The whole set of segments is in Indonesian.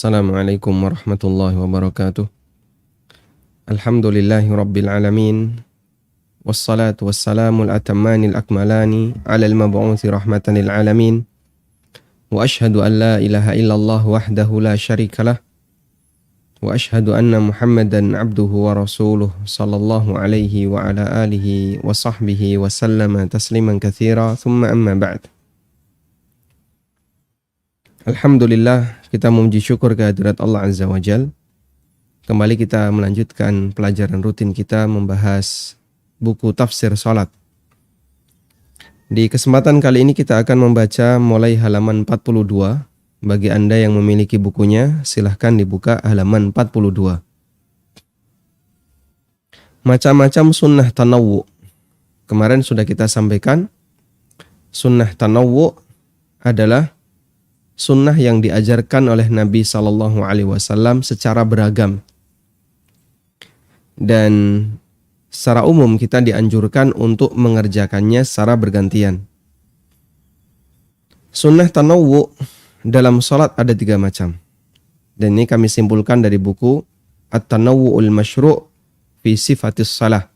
Assalamualaikum warahmatullahi wabarakatuh. Alhamdulillahi rabbil alamin. Wassalatu wassalamu al-atammanil akmalani ala al-mab'uthi rahmatan lil alamin. Wa ashhadu an la ilaha illallah wahdahu la syarikalah. Wa ashhadu anna Muhammadan abduhu wa rasuluh sallallahu alaihi wa ala alihi wa sahbihi wa sallama tasliman katsira. Thumma amma ba'd. Alhamdulillah, kita memuji syukur kehadirat Allah Azza wa Jal. Kembali kita melanjutkan pelajaran rutin kita membahas buku tafsir salat. Di kesempatan kali ini kita akan membaca mulai halaman 42. Bagi Anda yang memiliki bukunya, silahkan dibuka halaman 42. Macam-macam sunnah tanawwu. Kemarin sudah kita sampaikan, sunnah tanawwu adalah sunnah yang diajarkan oleh Nabi SAW secara beragam. Dan secara umum kita dianjurkan untuk mengerjakannya secara bergantian. Sunnah tanawwu dalam salat ada 3 macam. Dan ini kami simpulkan dari buku At-Tanawwu'ul Masyru' fi Sifatis Salah,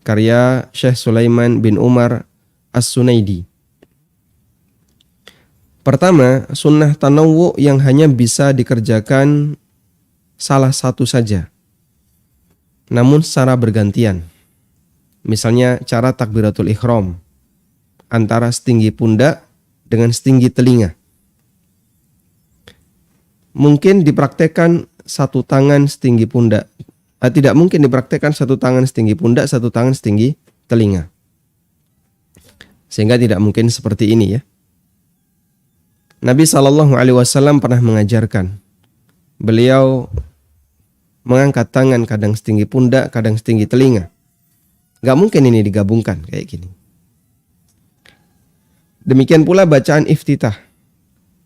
karya Syekh Sulaiman bin Umar As-Sunaidi. Pertama, sunnah tanawwu yang hanya bisa dikerjakan salah satu saja, namun secara bergantian. Misalnya cara takbiratul ihram, antara setinggi pundak dengan setinggi telinga. Mungkin dipraktekkan satu tangan setinggi pundak. Tidak mungkin dipraktekkan satu tangan setinggi pundak, satu tangan setinggi telinga. Sehingga tidak mungkin seperti ini ya. Nabi SAW pernah mengajarkan. Beliau mengangkat tangan kadang setinggi pundak, kadang setinggi telinga. Gak mungkin ini digabungkan kayak gini. Demikian pula bacaan iftitah,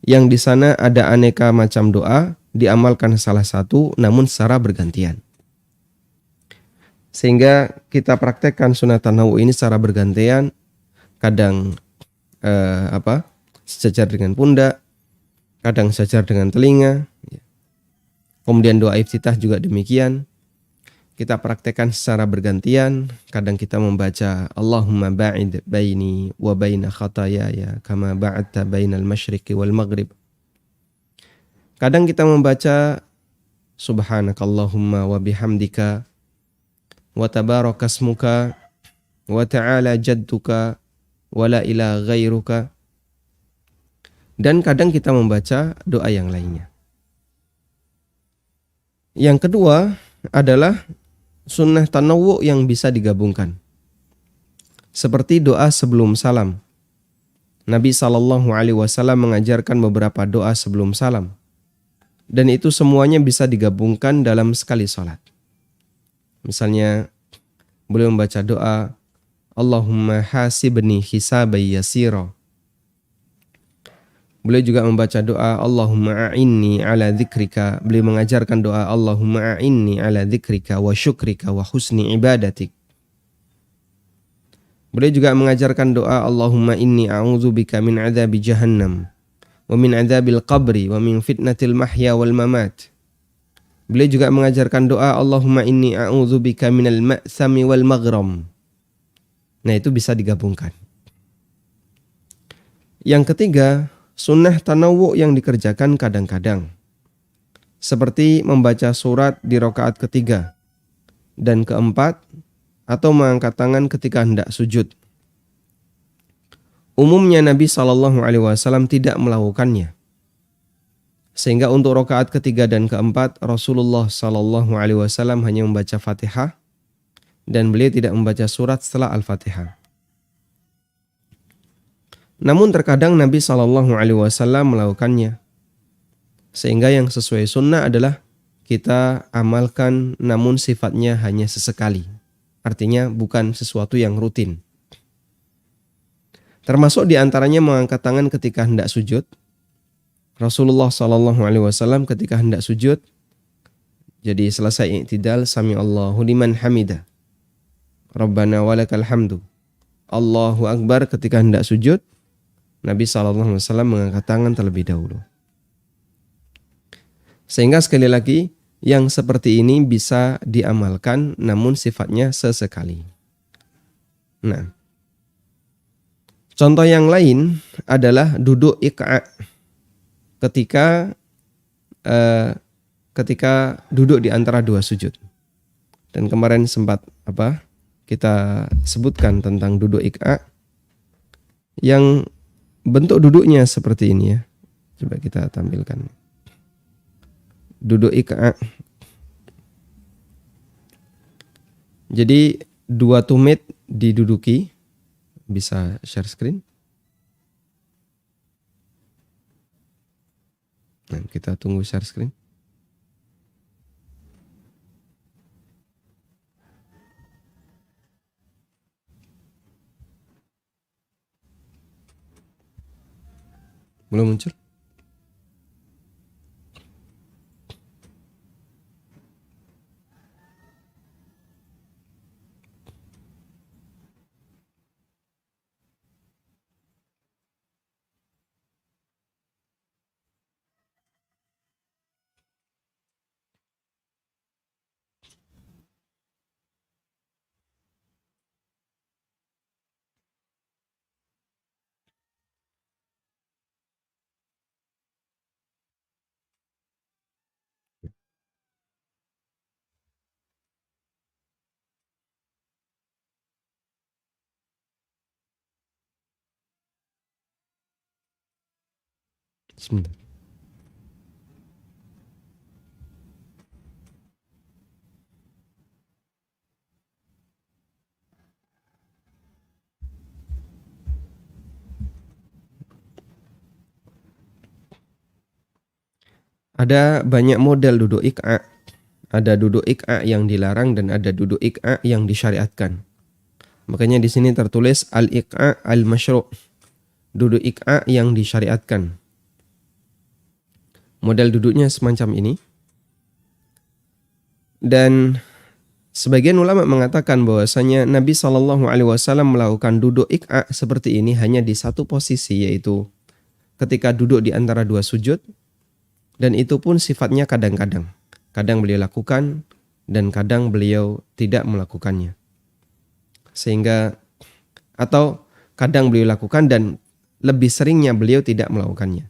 yang di sana ada aneka macam doa, diamalkan salah satu namun secara bergantian. Sehingga kita praktekkan sunat tanawwu ini secara bergantian, kadang sejajar dengan pundak, kadang sejajar dengan telinga. Kemudian doa iftitah juga demikian. Kita praktekkan secara bergantian. Kadang kita membaca Allahumma ba'id baini wa baina khatayaya kama ba'adta bainal masyriqi wal maghrib. Kadang kita membaca Subhanakallahumma wa bihamdika wa tabarakasmuka wa ta'ala jadduka wa la ilaha ghairuka. Dan kadang kita membaca doa yang lainnya. Yang kedua adalah sunnah tanawwu yang bisa digabungkan. Seperti doa sebelum salam. Nabi SAW mengajarkan beberapa doa sebelum salam. Dan itu semuanya bisa digabungkan dalam sekali salat. Misalnya, beliau membaca doa Allahumma hasibni hisabai yasira. Beliau juga membaca doa Allahumma a'inni ala dzikrika. Beliau mengajarkan doa Allahumma a'inni ala dzikrika wa syukrika wa husni ibadatik. Beliau juga mengajarkan doa Allahumma inni a'udzubika min adzabi jahannam wa min adzabil qabri wa min fitnatil mahya wal mamat. Beliau juga mengajarkan doa Allahumma inni a'udzubika minal ma'sami wal maghram. Nah, itu bisa digabungkan. Yang ketiga, sunnah tanawwu yang dikerjakan kadang-kadang. Seperti membaca surat di rakaat ketiga dan keempat, atau mengangkat tangan ketika hendak sujud. Umumnya Nabi SAW tidak melakukannya. Sehingga untuk rakaat ketiga dan keempat, Rasulullah SAW hanya membaca Fatihah dan beliau tidak membaca surat setelah Al-Fatihah. Namun terkadang Nabi SAW melakukannya. Sehingga yang sesuai sunnah adalah kita amalkan namun sifatnya hanya sesekali. Artinya bukan sesuatu yang rutin. Termasuk diantaranya mengangkat tangan ketika hendak sujud. Rasulullah SAW ketika hendak sujud, jadi selesai i'tidal, sami Allahu liman hamidah, Rabbana walakal hamdu, Allahu Akbar. Ketika hendak sujud, Nabi SAW mengangkat tangan terlebih dahulu. Sehingga sekali lagi, yang seperti ini bisa diamalkan namun sifatnya sesekali. Nah, contoh yang lain adalah duduk iqa' ketika duduk di antara dua sujud. Dan kemarin sempat kita sebutkan tentang duduk iqa' yang bentuk duduknya seperti ini ya. Coba kita tampilkan. Duduk iqa'. Jadi dua tumit diduduki. Bisa share screen. Nah, kita tunggu share screen. Belum muncul? Sebentar. Ada banyak model duduk iqa'. Ada duduk iqa' yang dilarang dan ada duduk iqa' yang disyariatkan. Makanya di sini tertulis al-iqa' al-masyru'. Duduk iqa' yang disyariatkan. Model duduknya semacam ini. Dan sebagian ulama mengatakan bahwasanya Nabi SAW melakukan duduk iqa' seperti ini hanya di satu posisi, yaitu ketika duduk di antara dua sujud. Dan itu pun sifatnya kadang-kadang. Kadang beliau lakukan dan kadang beliau tidak melakukannya. Sehingga atau kadang beliau lakukan dan lebih seringnya beliau tidak melakukannya.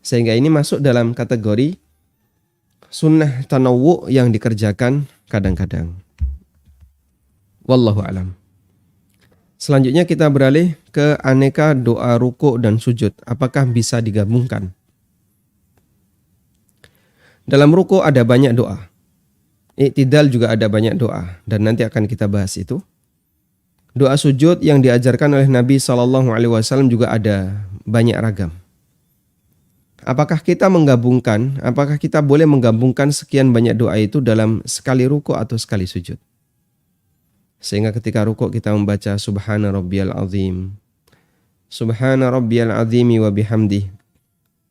Sehingga ini masuk dalam kategori sunnah tanawwu yang dikerjakan kadang-kadang. Wallahu alam. Selanjutnya kita beralih ke aneka doa ruku' dan sujud. Apakah bisa digabungkan? Dalam ruku' ada banyak doa. Iktidal juga ada banyak doa. Dan nanti akan kita bahas itu. Doa sujud yang diajarkan oleh Nabi SAW juga ada banyak ragam. Apakah kita boleh menggabungkan sekian banyak doa itu dalam sekali ruku' atau sekali sujud? Sehingga ketika ruku' kita membaca Subhana Rabbiyal Azim. Subhana Rabbiyal Azimi wa bihamdih.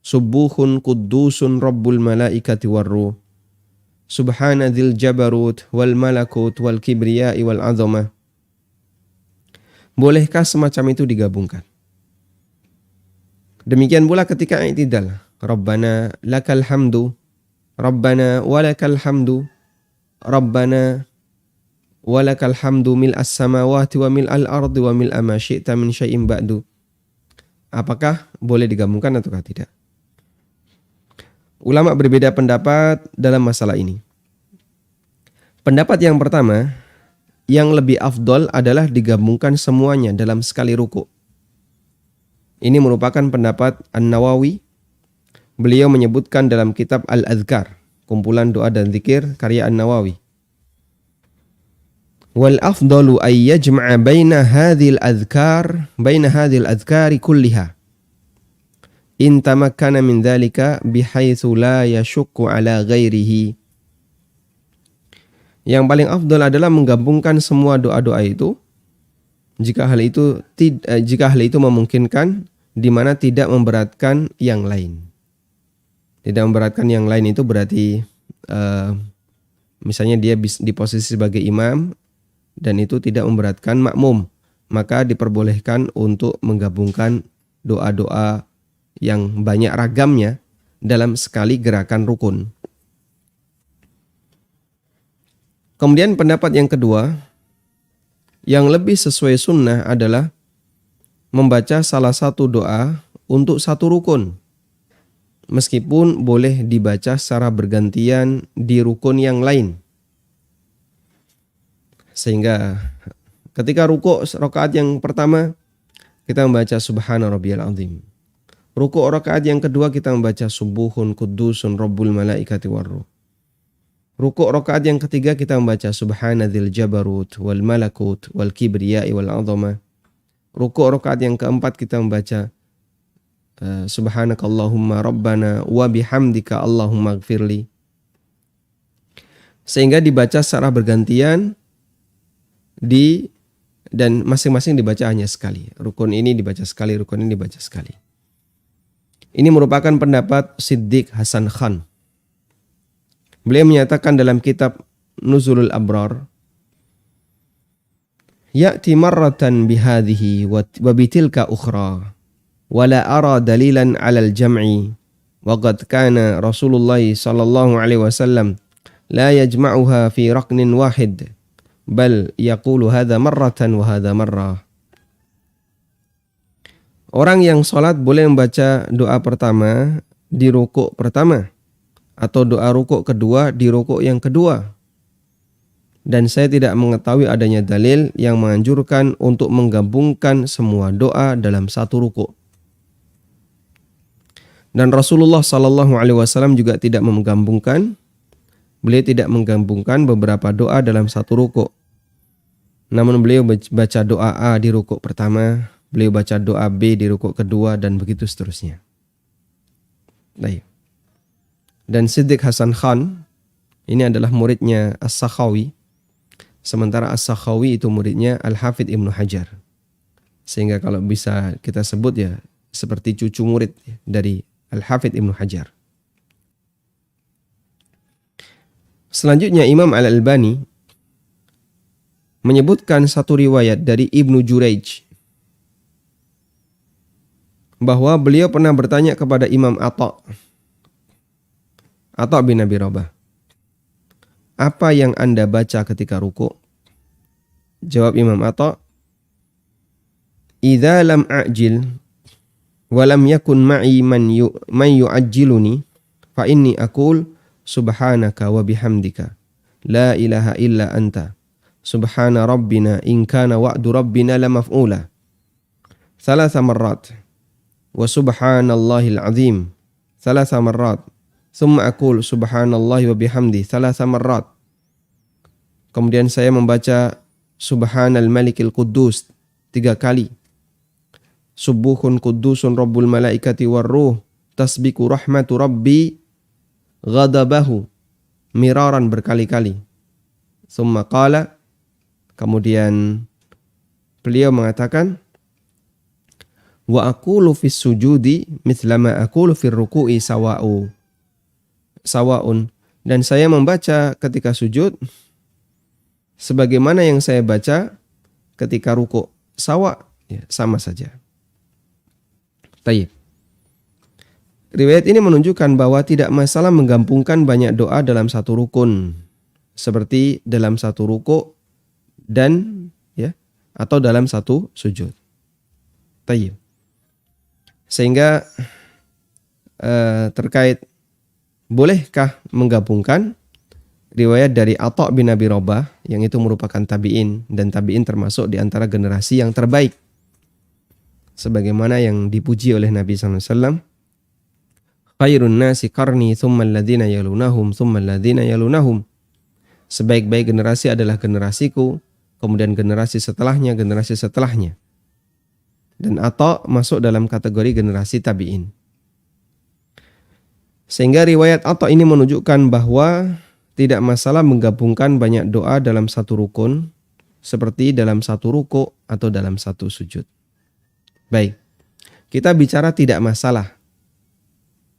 Subuhun kuddusun rabbul malaikati warruh. Subhana dzil jabarut wal malakut wal kibriyai wal azamah. Bolehkah semacam itu digabungkan? Demikian pula ketika i'tidal. Rabbana lakal hamdu. Rabbana walakal hamdu. Rabbana walakal hamdu mil'as samawati wa mil'al ardi wa mil'a ma syi'ta min syai'in ba'du. Apakah boleh digabungkan ataukah tidak? Ulama berbeda pendapat dalam masalah ini. Pendapat yang pertama, yang lebih afdol adalah digabungkan semuanya dalam sekali ruku'. Ini merupakan pendapat An-Nawawi. Beliau menyebutkan dalam kitab Al-Adhkar, kumpulan doa dan zikir karya An-Nawawi. Wal afdalu ay yajma'a baina hadhil adhkari kulliha. In tamakkana min dzalika bihaitsu la yashukku ala ghairihi. Yang paling afdal adalah menggabungkan semua doa-doa itu jika hal itu memungkinkan, di mana tidak memberatkan yang lain. Tidak memberatkan yang lain itu berarti misalnya dia di posisi sebagai imam dan itu tidak memberatkan makmum, maka diperbolehkan untuk menggabungkan doa-doa yang banyak ragamnya dalam sekali gerakan rukun. Kemudian pendapat yang kedua, yang lebih sesuai sunnah adalah membaca salah satu doa untuk satu rukun. Meskipun boleh dibaca secara bergantian di rukun yang lain. Sehingga ketika rukuk rakaat yang pertama, kita membaca Subhana Rabbiyal Azim. Rukuk rakaat yang kedua kita membaca Subuhun Qudusun Rabbul Malaikati Warruh. Rukuk rakaat yang ketiga kita membaca Subhanadzil Jabarut wal Malakut wal Kibriyai wal Azamah. Rukuk rakaat yang keempat kita membaca Subhanakallahumma Rabbana wa bihamdika Allahumma gfirli. Sehingga dibaca secara bergantian dan masing-masing dibaca hanya sekali. Rukun ini dibaca sekali, rukun ini dibaca sekali. Ini merupakan pendapat Siddiq Hasan Khan. Beliau menyatakan dalam kitab Nuzulul Abrar, ya'ti marratan bihadhihi wa bitilka ukhra wa la ara dalilan 'alal jam'i wa qad kana Rasulullah sallallahu alaihi wasallam la yajma'uha fi raqnin wahid bal yaqulu hadha marratan wa hadha marrah. Orang yang sholat boleh membaca doa pertama di rukuk pertama atau doa rukuk kedua di rukuk yang kedua. Dan saya tidak mengetahui adanya dalil yang menganjurkan untuk menggabungkan semua doa dalam satu rukuk. Dan Rasulullah sallallahu alaihi wasallam juga tidak menggabungkan, beliau tidak menggabungkan beberapa doa dalam satu rukuk. Namun beliau baca doa A di rukuk pertama, beliau baca doa B di rukuk kedua, dan begitu seterusnya. Baik. Dan Siddiq Hasan Khan ini adalah muridnya As-Sakhawi, sementara As-Sakhawi itu muridnya Al-Hafidh Ibnu Hajar. Sehingga kalau bisa kita sebut ya seperti cucu murid dari Al-Hafidh Ibnu Hajar. Selanjutnya Imam Al-Albani menyebutkan satu riwayat dari Ibnu Jurayj bahwa beliau pernah bertanya kepada Imam Atha bin Abi Rabah, apa yang Anda baca ketika rukuk? Jawab Imam Atha, idza lam a'jil wa lam yakun ma'i man yu'ajjiluni fa inni aqul subhanaka wa bihamdika la ilaha illa anta subhana rabbina in kana wa'du rabbina lamaf'ula thalatha marrat wa subhanallahil azim thalatha marrat thumma aqul subhanallahi wa bihamdi thalatha marrat. Kemudian saya membaca subhanal malikil quddus 3 kali. Subuhun qudusun rabbul malaikati warruh tasbiku rahmatu rabbi ghadabahu miraran berkali-kali. Thumma qala, kemudian beliau mengatakan, wa aqulu fis sujudi mithlama aqulu fir ruku'i sawa'un, dan saya membaca ketika sujud sebagaimana yang saya baca ketika rukuk, sawa, ya, sama saja. Tayyib. Riwayat ini menunjukkan bahwa tidak masalah menggabungkan banyak doa dalam satu rukun, seperti dalam satu rukuk dan ya atau dalam satu sujud. Tayyib. Sehingga terkait bolehkah menggabungkan riwayat dari Atha bin Abi Rabah yang itu merupakan tabi'in, dan tabi'in termasuk di antara generasi yang terbaik. Sebagaimana yang dipuji oleh Nabi SAW, khairun nasi qarni thumma alladhina yalunahum thumma alladhina yalunahum. Sebaik-baik generasi adalah generasiku, kemudian generasi setelahnya, generasi setelahnya. Dan Atha masuk dalam kategori generasi tabi'in. Sehingga riwayat Atha ini menunjukkan bahwa tidak masalah menggabungkan banyak doa dalam satu rukun, seperti dalam satu rukuk atau dalam satu sujud. Baik, kita bicara tidak masalah,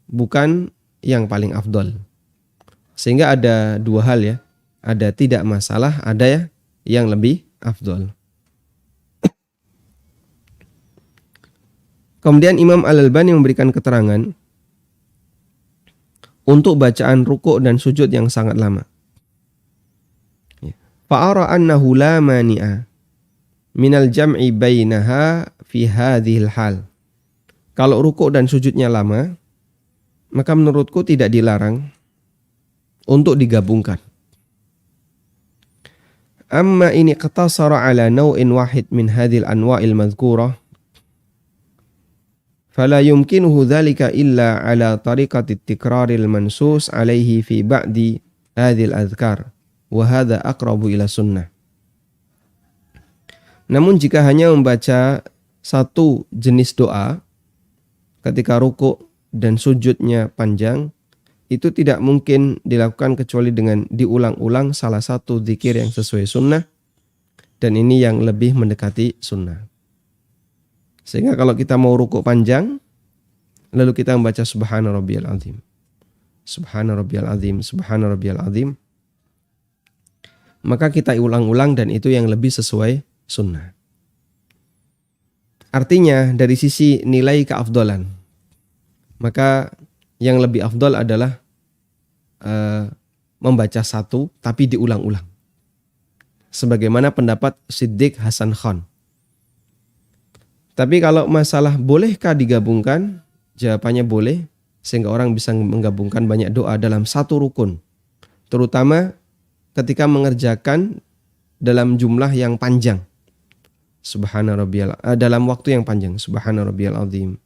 bukan yang paling afdol. Sehingga ada dua hal ya, ada tidak masalah, ada ya yang lebih afdol. Kemudian Imam Al-Albani memberikan keterangan untuk bacaan rukuk dan sujud yang sangat lama. Fa'ara annahu la mani'a minal jam'i bainaha fi hadhil hal. Kalau rukuk dan sujudnya lama, maka menurutku tidak dilarang untuk digabungkan. Amma ini iqtasara ala naw'in wahid min hadhil anwa'il madhkurah, fala yumkinuhu dhalika illa ala tariqati tikraril mansus alaihi fi ba'di hadhil adhkar, wa hadha aqrabu ila sunnah. Namun jika hanya membaca satu jenis doa ketika rukuk dan sujudnya panjang, itu tidak mungkin dilakukan kecuali dengan diulang-ulang salah satu zikir yang sesuai sunnah, dan ini yang lebih mendekati sunnah. Sehingga kalau kita mau rukuk panjang, lalu kita membaca Subhana Rabbiyal Azim, Subhana Rabbiyal Azim, Subhana Rabbiyal Azim, maka kita ulang-ulang dan itu yang lebih sesuai sunnah. Artinya dari sisi nilai keafdolan, maka yang lebih afdol adalah membaca satu tapi diulang-ulang. Sebagaimana pendapat Siddiq Hasan Khan. Tapi kalau masalah bolehkah digabungkan, jawabannya boleh, sehingga orang bisa menggabungkan banyak doa dalam satu rukun. Terutama ketika mengerjakan dalam jumlah yang panjang. Subhana rabbiyal, dalam waktu yang panjang. Subhana rabbiyal azim.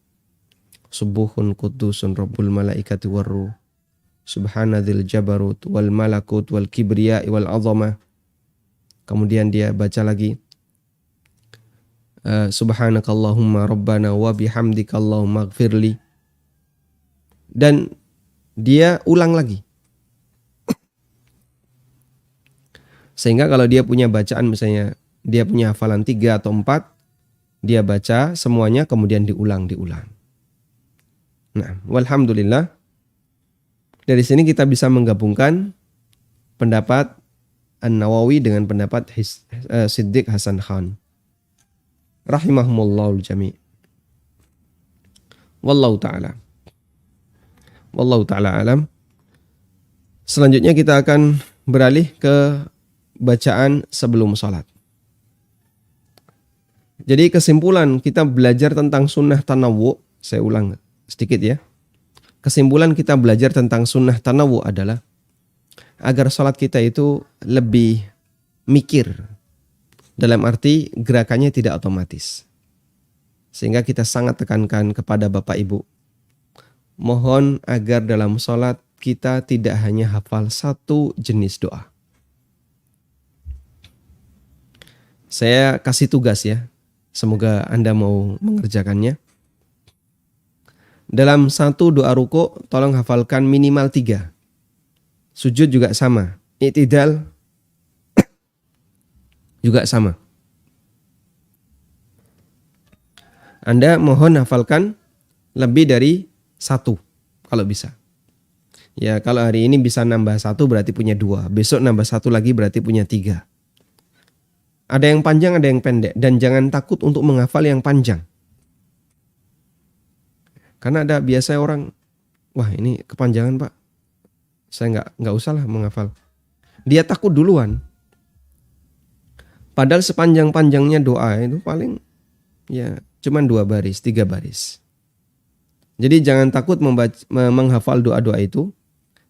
Subuhun qudusun rabbul malaikati warruh. Subhana dzil jabarut wal malakut wal kibriya wal azamah. Kemudian dia baca lagi subhanakallahumma rabbana wa bihamdika allahumma ighfirli. Dan dia ulang lagi. Sehingga kalau dia punya bacaan, misalnya dia punya hafalan 3 atau 4, dia baca semuanya kemudian diulang. Nah, walhamdulillah, dari sini kita bisa menggabungkan pendapat An-Nawawi dengan pendapat Siddiq Hasan Khan. Rahimahumullahul jami'. Wallahu ta'ala alam. Selanjutnya kita akan beralih ke bacaan sebelum sholat. Jadi kesimpulan kita belajar tentang sunnah tanawwu, saya ulang sedikit ya. Kesimpulan kita belajar tentang sunnah tanawwu adalah agar sholat kita itu lebih mikir, dalam arti gerakannya tidak otomatis. Sehingga kita sangat tekankan kepada Bapak Ibu, mohon agar dalam sholat kita tidak hanya hafal satu jenis doa. Saya kasih tugas ya, semoga Anda mau mengerjakannya. Dalam satu doa ruku, tolong hafalkan minimal 3. Sujud juga sama. I'tidal juga sama. Anda mohon hafalkan lebih dari 1 kalau bisa. Ya, kalau hari ini bisa nambah 1 berarti punya 2. Besok nambah 1 lagi berarti punya 3. Ada yang panjang, ada yang pendek. Dan jangan takut untuk menghafal yang panjang. Karena ada biasa orang, wah ini kepanjangan Pak, saya nggak usah lah menghafal. Dia takut duluan. Padahal sepanjang-panjangnya doa itu paling ya cuman 2 baris, 3 baris. Jadi jangan takut menghafal doa-doa itu.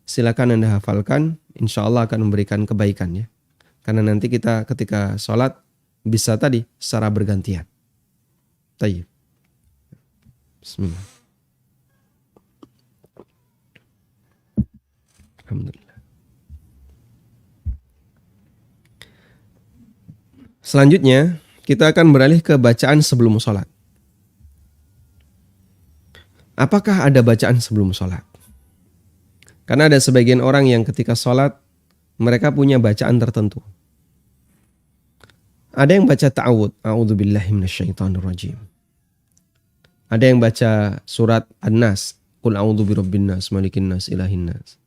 Silakan Anda hafalkan, insya Allah akan memberikan kebaikan ya. Karena nanti kita ketika sholat bisa tadi secara bergantian. Tayyib. Bismillah. Alhamdulillah. Selanjutnya kita akan beralih ke bacaan sebelum sholat. Apakah ada bacaan sebelum sholat? Karena ada sebagian orang yang ketika sholat mereka punya bacaan tertentu. Ada yang baca ta'awud, a'udzubillahi minasyaitonirrajim. Ada yang baca surat An-Nas, qul a'udzu birabbin nas, malikin nas, ilahin nas.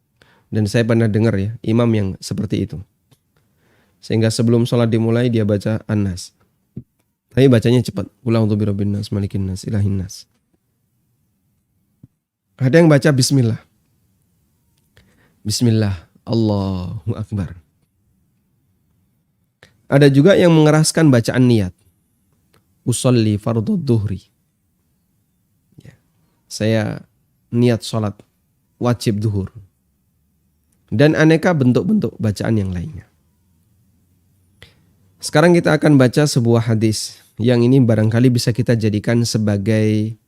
Dan saya pernah dengar ya, imam yang seperti itu. Sehingga sebelum sholat dimulai dia baca An-Nas. Tapi bacanya cepat, qul a'udzu birabbin nas, malikin nas, ilahin nas. Ada yang baca bismillah. Bismillah, Allahu Akbar. Ada juga yang mengeraskan bacaan niat. Usolli fardhu dhuhri. Ya. Saya niat sholat wajib zuhur. Dan aneka bentuk-bentuk bacaan yang lainnya. Sekarang kita akan baca sebuah hadis yang ini barangkali bisa kita jadikan sebagai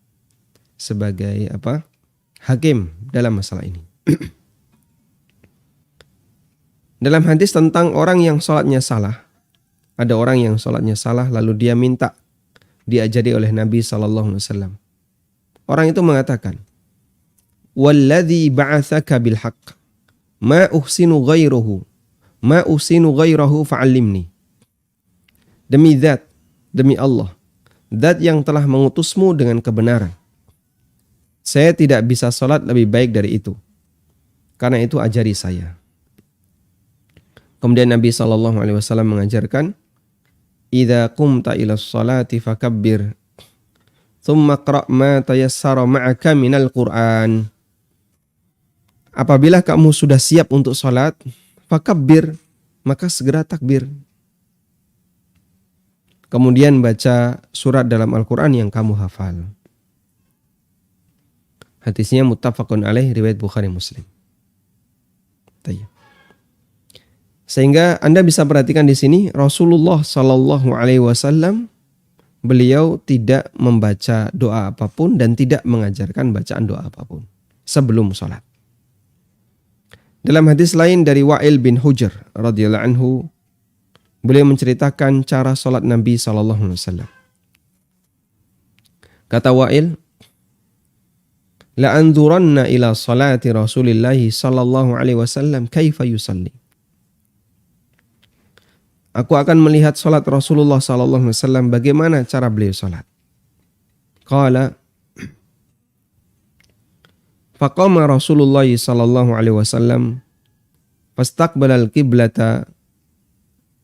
hakim dalam masalah ini. Dalam hadis tentang orang yang sholatnya salah, ada orang yang sholatnya salah lalu dia minta diajari oleh Nabi SAW. Orang itu mengatakan, "Walladzi ba'atsaka bil haqq, ma uhsinu ghairahu fa'allimni." Demi Allah, zat yang telah mengutusmu dengan kebenaran. Saya tidak bisa sholat lebih baik dari itu. Karena itu ajari saya. Kemudian Nabi SAW mengajarkan, "Idza qumta ila sholati fakabbir, thumma qra' ma tayassara ma'aka minal Qur'an." Apabila kamu sudah siap untuk sholat, fakabbir, maka segera takbir. Kemudian baca surat dalam Al-Quran yang kamu hafal. Hadisnya muttafaqun alaih, riwayat Bukhari Muslim. Sehingga Anda bisa perhatikan di sini Rasulullah SAW beliau tidak membaca doa apapun dan tidak mengajarkan bacaan doa apapun sebelum sholat. Dalam hadis lain dari Wa'il bin Hujr radhiyallahu anhu, beliau menceritakan cara sholat Nabi SAW. Kata Wa'il, "La anzuranna ila salati Rasulillahi sallallahu alaihi wasallam kaifa yusalli." Aku akan melihat salat Rasulullah sallallahu alaihi wasallam bagaimana cara beliau salat. Qala faqama Rasulullah sallallahu alaihi wasallam fastaqbala al-qiblata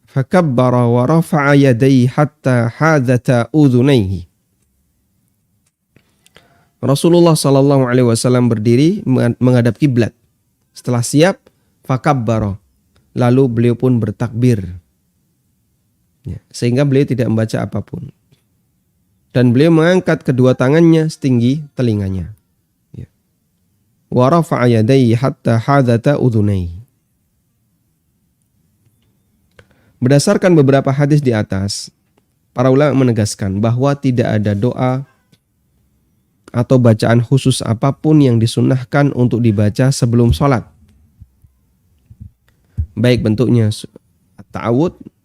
fakabbara wa rafa'a yadayhi hatta hadata udhunayhi. Rasulullah sallallahu alaihi wasallam berdiri menghadap kiblat. Setelah siap, fakabbara, lalu beliau pun bertakbir. Ya, sehingga beliau tidak membaca apapun. Dan beliau mengangkat kedua tangannya setinggi telinganya. Ya. Wa rafa'a yadayhi hatta hadata udhunayhi. Berdasarkan beberapa hadis di atas, para ulama menegaskan bahwa tidak ada doa atau bacaan khusus apapun yang disunnahkan untuk dibaca sebelum sholat. Baik bentuknya ta'awud,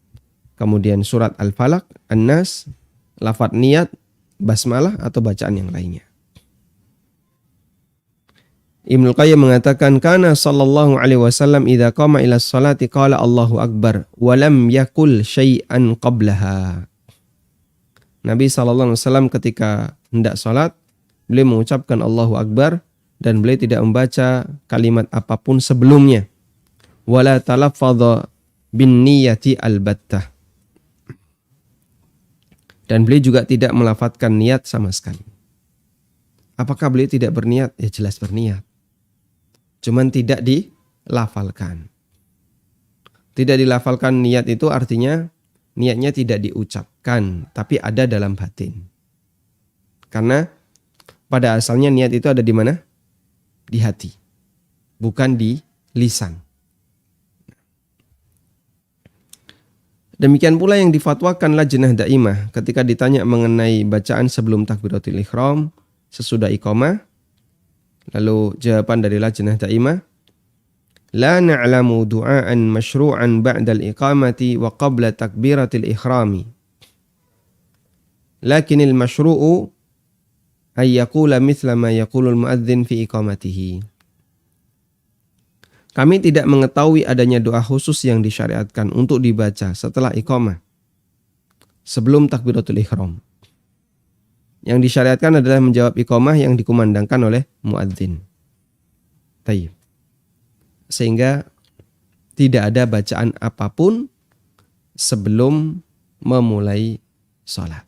kemudian surat Al-Falaq, An-Nas, lafadz niat, basmalah atau bacaan yang lainnya. Ibnu Qayyim mengatakan, "Kana sallallahu alaihi wasallam idza qama ila sholati qala Allahu akbar wa lam yakul syai'an qablaha." Nabi sallallahu alaihi wasallam ketika hendak salat, beliau mengucapkan Allahu akbar dan beliau tidak membaca kalimat apapun sebelumnya. Wala talaffadha bin niyati albattah. Dan beliau juga tidak melafadzkan niat sama sekali. Apakah beliau tidak berniat? Ya jelas berniat. Cuman tidak dilafalkan. Tidak dilafalkan niat itu artinya niatnya tidak diucapkan, tapi ada dalam batin. Karena pada asalnya niat itu ada di mana? Di hati, bukan di lisan. Demikian pula yang difatwakan Lajnah Daimah ketika ditanya mengenai bacaan sebelum takbiratul ihram sesudah iqamah. Lalu jawaban dari Lajnah Daimah, la na'lamu du'aan masyru'an ba'dal iqamati wa qabla takbiratil ihrami. Lakinil masyru'u ay yaqula mithla ma yaqulul muadzin fi iqamatihi. Kami tidak mengetahui adanya doa khusus yang disyariatkan untuk dibaca setelah iqamah sebelum takbiratul ihram. Yang disyariatkan adalah menjawab iqamah yang dikumandangkan oleh muadzin. Tayyib. Sehingga tidak ada bacaan apapun sebelum memulai salat.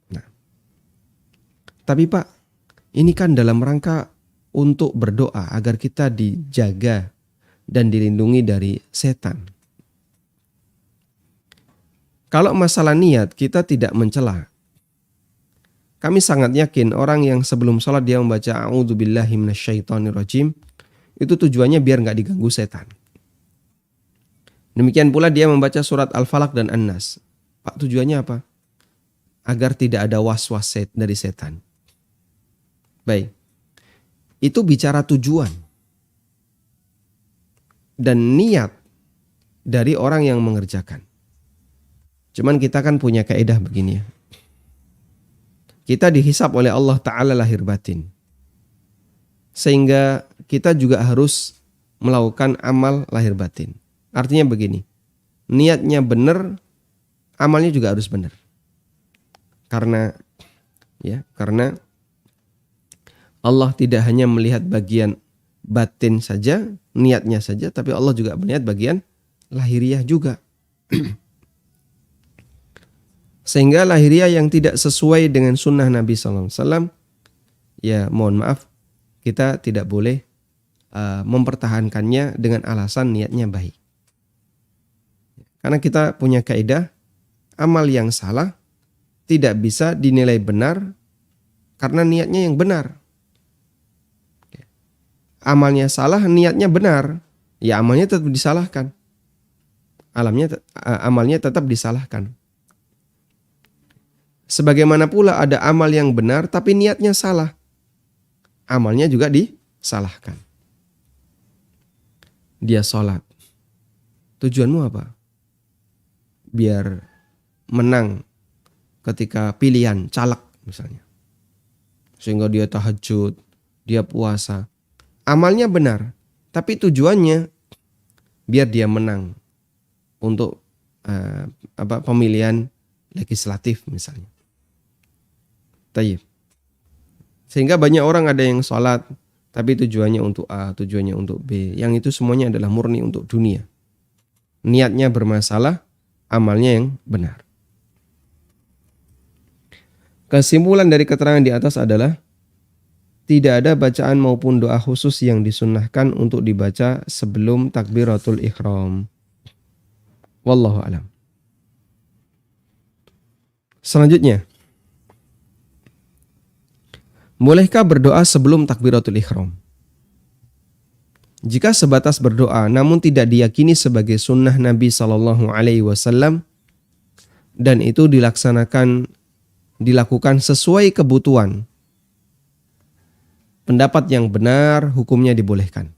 Nah, tapi Pak, ini kan dalam rangka untuk berdoa agar kita dijaga dan dilindungi dari setan. Kalau masalah niat kita tidak mencela. Kami sangat yakin orang yang sebelum sholat dia membaca a'udzubillahi minasyaitonirrajim, itu tujuannya biar nggak diganggu setan. Demikian pula dia membaca surat Al-Falaq dan An-Nas. Pak, tujuannya apa? Agar tidak ada was-was dari setan. Baik. Itu bicara tujuan. Dan niat dari orang yang mengerjakan. Cuman kita kan punya kaidah begini ya. Kita dihisab oleh Allah Ta'ala lahir batin. Sehingga kita juga harus melakukan amal lahir batin. Artinya begini, niatnya benar, amalnya juga harus benar. Karena Allah tidak hanya melihat bagian batin saja, niatnya saja, tapi Allah juga melihat bagian lahiriah juga. Sehingga lahiriah yang tidak sesuai dengan sunnah Nabi SAW, ya mohon maaf, kita tidak boleh mempertahankannya dengan alasan niatnya baik. Karena kita punya kaidah, amal yang salah tidak bisa dinilai benar karena niatnya yang benar. Amalnya salah, niatnya benar, ya amalnya tetap disalahkan. Amalnya tetap disalahkan. Sebagaimana pula ada amal yang benar tapi niatnya salah, amalnya juga disalahkan. Dia sholat, tujuanmu apa? Biar menang ketika pilihan caleg misalnya. Sehingga dia tahajud, dia puasa. Amalnya benar, tapi tujuannya biar dia menang untuk pemilihan legislatif misalnya. Tayyib. Sehingga banyak orang ada yang sholat tapi tujuannya untuk A, tujuannya untuk B. Yang itu semuanya adalah murni untuk dunia. Niatnya bermasalah, amalnya yang benar. Kesimpulan dari keterangan di atas adalah tidak ada bacaan maupun doa khusus yang disunnahkan untuk dibaca sebelum takbiratul ihram. Wallahu a'lam. Selanjutnya, bolehkah berdoa sebelum takbiratul ihram? Jika sebatas berdoa namun tidak diyakini sebagai sunnah Nabi SAW dan itu dilakukan sesuai kebutuhan, pendapat yang benar hukumnya dibolehkan.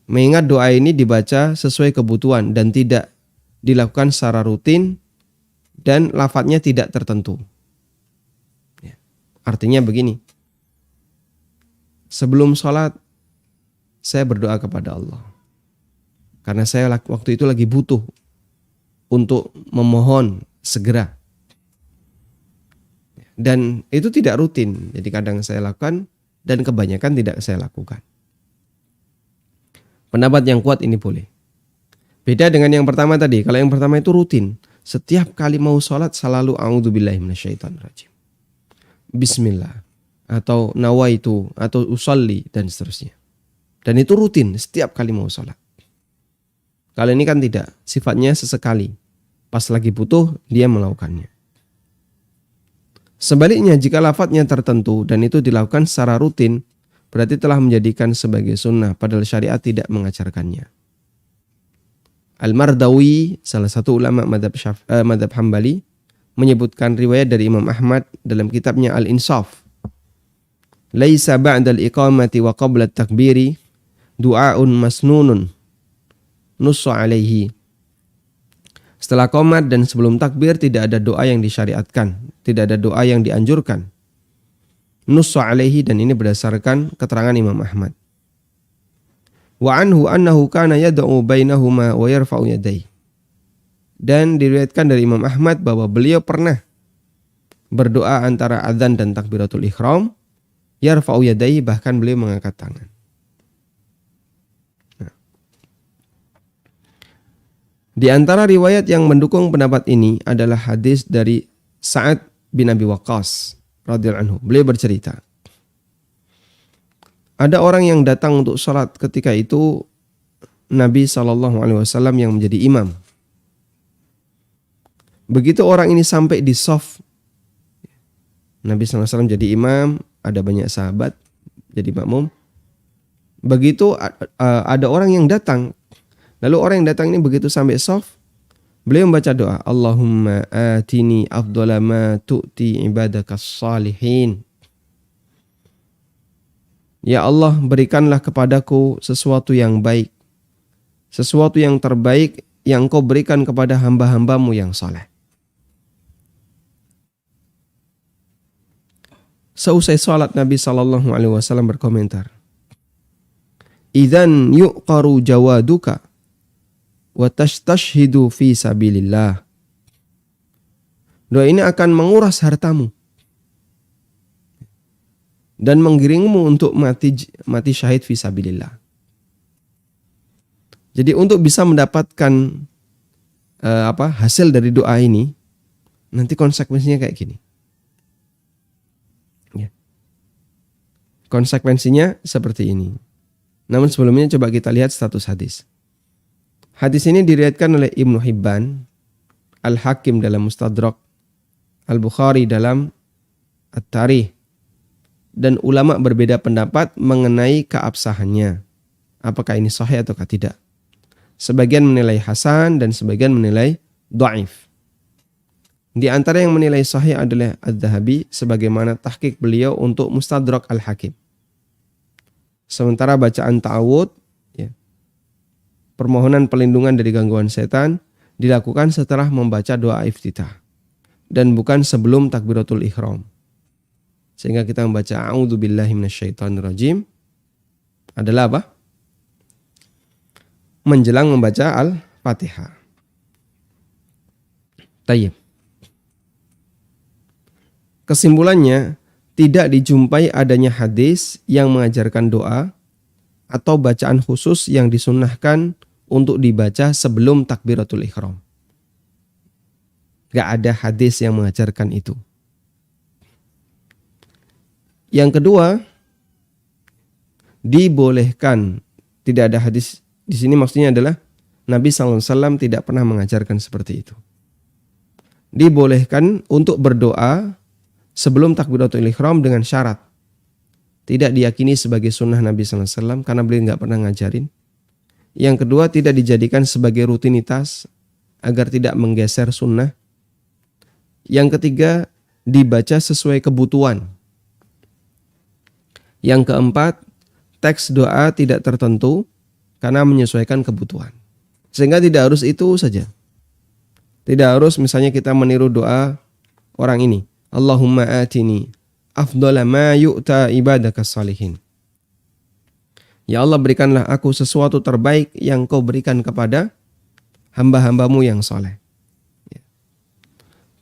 Mengingat doa ini dibaca sesuai kebutuhan dan tidak dilakukan secara rutin dan lafadznya tidak tertentu. Artinya begini, sebelum sholat saya berdoa kepada Allah. Karena saya waktu itu lagi butuh untuk memohon segera. Dan itu tidak rutin, jadi kadang saya lakukan dan kebanyakan tidak saya lakukan. Pendapat yang kuat ini boleh. Beda dengan yang pertama tadi, kalau yang pertama itu rutin. Setiap kali mau sholat selalu a'udzubillahi minasyaitonirrajim. Bismillah atau nawaitu atau usolli dan seterusnya. Dan itu rutin setiap kali mau sholat. Kalau ini kan tidak, sifatnya sesekali. Pas lagi butuh dia melakukannya. Sebaliknya jika lafadznya tertentu dan itu dilakukan secara rutin, berarti telah menjadikan sebagai sunnah padahal syariat tidak mengajarkannya. Al-Mardawi, salah satu ulama madhab Hambali, menyebutkan riwayat dari Imam Ahmad dalam kitabnya Al-Insaf. Laisa ba'dal iqamati wa qabla takbiri du'aun masnunun nussa alaihi. Setelah qomat dan sebelum takbir tidak ada doa yang disyariatkan, tidak ada doa yang dianjurkan. Nussa alaihi, dan ini berdasarkan keterangan Imam Ahmad. Wa anhu annahu kana yad'u bainahuma wa yarfa'u yadayhi. Dan diriwayatkan dari Imam Ahmad bahwa beliau pernah berdoa antara adzan dan takbiratul ihram, yarfa'u yadayhi, bahkan beliau mengangkat tangan. Di antara riwayat yang mendukung pendapat ini adalah hadis dari Sa'ad bin Abi Waqqas radhiyallahu anhu. Beliau bercerita, Ada orang yang datang untuk sholat, ketika itu Nabi SAW yang menjadi imam. Begitu orang ini sampai di shaf, Nabi SAW jadi imam, ada banyak sahabat jadi makmum. Begitu ada orang yang datang, lalu orang yang datang ini begitu sampai shaf, beliau membaca doa, Allahumma atini afdala ma tu'ti ibadakas salihin. Ya Allah, berikanlah kepadaku sesuatu yang baik, sesuatu yang terbaik yang Kau berikan kepada hamba-hambamu yang saleh. Seusai salat, Nabi SAW berkomentar, Idzan yuqaru jawaduka wa tastashhidu fi sabilillah. Doa ini akan menguras hartamu dan menggiringmu untuk mati syahid fi sabilillah. Jadi untuk bisa mendapatkan hasil dari doa ini, nanti konsekuensinya kayak gini. Ya. Konsekuensinya seperti ini. Namun sebelumnya coba kita lihat status hadis. Hadis ini diriwayatkan oleh Ibnu Hibban, Al-Hakim dalam Mustadrak, Al-Bukhari dalam At-Tarikh, dan ulama berbeda pendapat mengenai keabsahannya. Apakah ini sahih atau tidak? Sebagian menilai hasan dan sebagian menilai dhaif. Di antara yang menilai sahih adalah Az-Zahabi sebagaimana tahqiq beliau untuk Mustadrak Al-Hakim. Sementara bacaan ta'awud, permohonan pelindungan dari gangguan setan, dilakukan setelah membaca doa iftitah dan bukan sebelum takbiratul ihram. Sehingga kita membaca a'udzubillahi minasyaitonirrajim adalah apa? Menjelang membaca Al-Fatihah. Tayyib. Kesimpulannya, tidak dijumpai adanya hadis yang mengajarkan doa atau bacaan khusus yang disunnahkan untuk dibaca sebelum takbiratul ihram. Gak ada hadis yang mengajarkan itu. Yang kedua, dibolehkan. Tidak ada hadis di sini, maksudnya adalah Nabi SAW tidak pernah mengajarkan seperti itu. Dibolehkan untuk berdoa sebelum takbiratul ihram dengan syarat tidak diyakini sebagai sunnah Nabi SAW karena beliau nggak pernah ngajarin. Yang kedua, tidak dijadikan sebagai rutinitas agar tidak menggeser sunnah. Yang ketiga, dibaca sesuai kebutuhan. Yang keempat, teks doa tidak tertentu karena menyesuaikan kebutuhan. Sehingga tidak harus itu saja. Tidak harus misalnya kita meniru doa orang ini. Allahumma atini afdala ma yu'ta ibadakas salihin. Ya Allah, berikanlah aku sesuatu terbaik yang Kau berikan kepada hamba-hambamu yang soleh.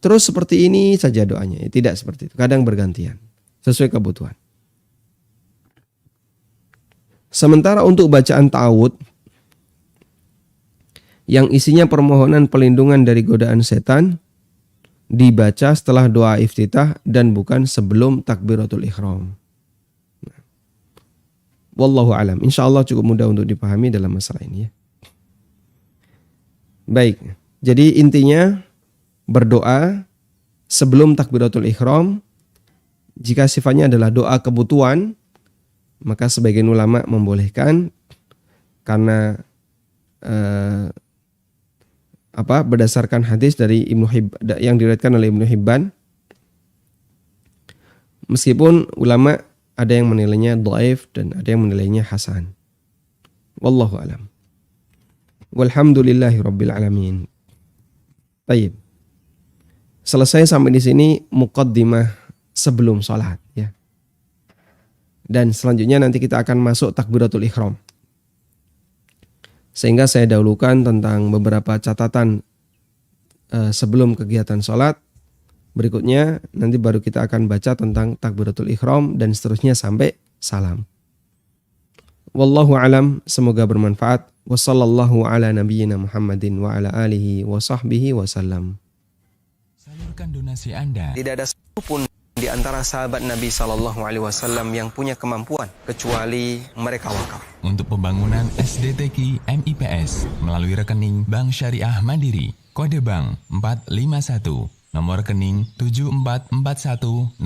Terus seperti ini saja doanya. Tidak seperti itu. Kadang bergantian. Sesuai kebutuhan. Sementara untuk bacaan ta'awud yang isinya permohonan pelindungan dari godaan setan, dibaca setelah doa iftitah dan bukan sebelum takbiratul ihram. Wallahu alam. Insyaallah cukup mudah untuk dipahami dalam masalah ini ya. Baik. Jadi intinya berdoa sebelum takbiratul ihram jika sifatnya adalah doa kebutuhan, maka sebagian ulama membolehkan karena berdasarkan hadis dari Ibnu Hibban yang diriwayatkan oleh Ibnu Hibban, meskipun ulama ada yang menilainya dhaif dan ada yang menilainya hasan. Wallahu alam. Walhamdulillahi rabbil alamin. Baik. Selesai sampai di sini muqaddimah sebelum salat ya. Dan selanjutnya nanti kita akan masuk takbiratul ihram. Sehingga saya dahulukan tentang beberapa catatan sebelum kegiatan sholat. Berikutnya nanti baru kita akan baca tentang takbiratul ihram dan seterusnya sampai salam. Wallahu alam, semoga bermanfaat. Wassallallahu ala nabiyyina Muhammadin wa ala alihi wa sahbihi wasallam. Salurkan donasi Anda. Tidak ada satupun di antara sahabat Nabi SAW yang punya kemampuan kecuali mereka wakaf. Untuk pembangunan SDTQ MIPS melalui rekening Bank Syariah Mandiri, kode bank 451, nomor rekening 7441049999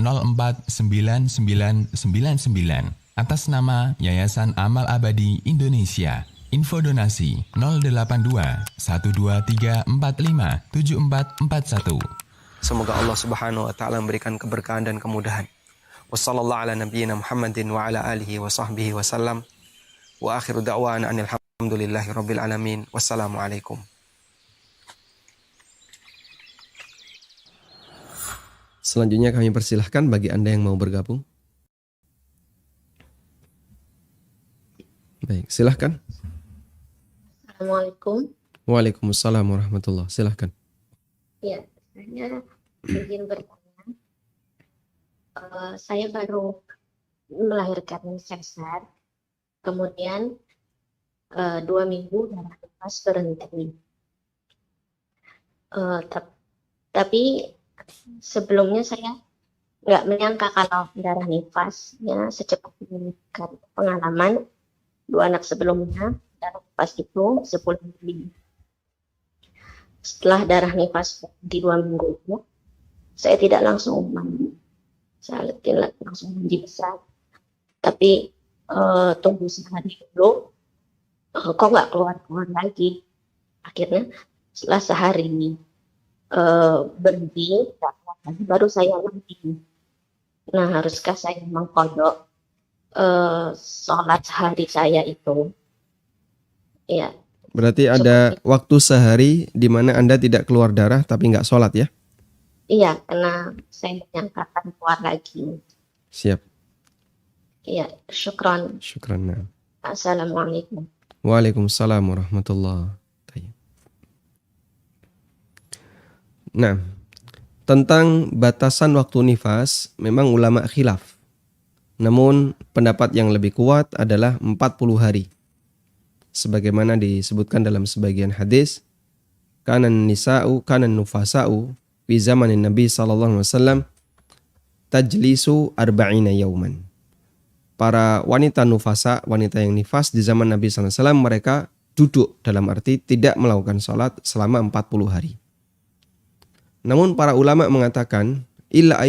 atas nama Yayasan Amal Abadi Indonesia. Info donasi 082 12345 7441. Semoga Allah Subhanahu wa taala memberikan keberkahan dan kemudahan. Wassallallahu ala nabiyyina Muhammadin wa ala alihi wa sahbihi wasallam. Wa akhiru da'wana anil hamdulillahi rabbil alamin. Wassalamualaikum. Selanjutnya kami persilahkan bagi Anda yang mau bergabung. Baik, silahkan. Assalamualaikum. Waalaikumsalam warahmatullahi. Silahkan. Ya, saya ingin bertanya. Saya baru melahirkan sesar, kemudian 2 minggu darah nifas berhenti. Tapi sebelumnya saya nggak menyangka kalau darah nifasnya secepat ini. Karena pengalaman 2 anak sebelumnya darah nifas itu 10 minggu. Setelah darah nifas di 2 minggu itu, saya tidak langsung mandi. Saya tidak langsung mandi besar. Tapi tunggu sehari dulu, kok nggak keluar-keluar lagi. Akhirnya setelah sehari berhenti, baru saya mandi. Nah, haruskah saya mengkodok sholat sehari saya itu? Ya. Berarti ada waktu sehari di mana Anda tidak keluar darah tapi nggak sholat ya? Iya, karena saya menyangkakan keluar lagi. Siap. Iya, syukran. Syukran. Nah. Assalamualaikum. Waalaikumsalam warahmatullahi. Nah, tentang batasan waktu nifas memang ulama khilaf. Namun pendapat yang lebih kuat adalah 40 hari. Sebagaimana disebutkan dalam sebagian hadis, kanan nufasa'u fi zamanin Nabi sallallahu alaihi wasallam tajlisu arba'ina yauman. Para wanita nufasa, wanita yang nifas di zaman Nabi sallallahu alaihi wasallam, mereka duduk, dalam arti tidak melakukan salat selama 40 hari. Namun para ulama mengatakan illa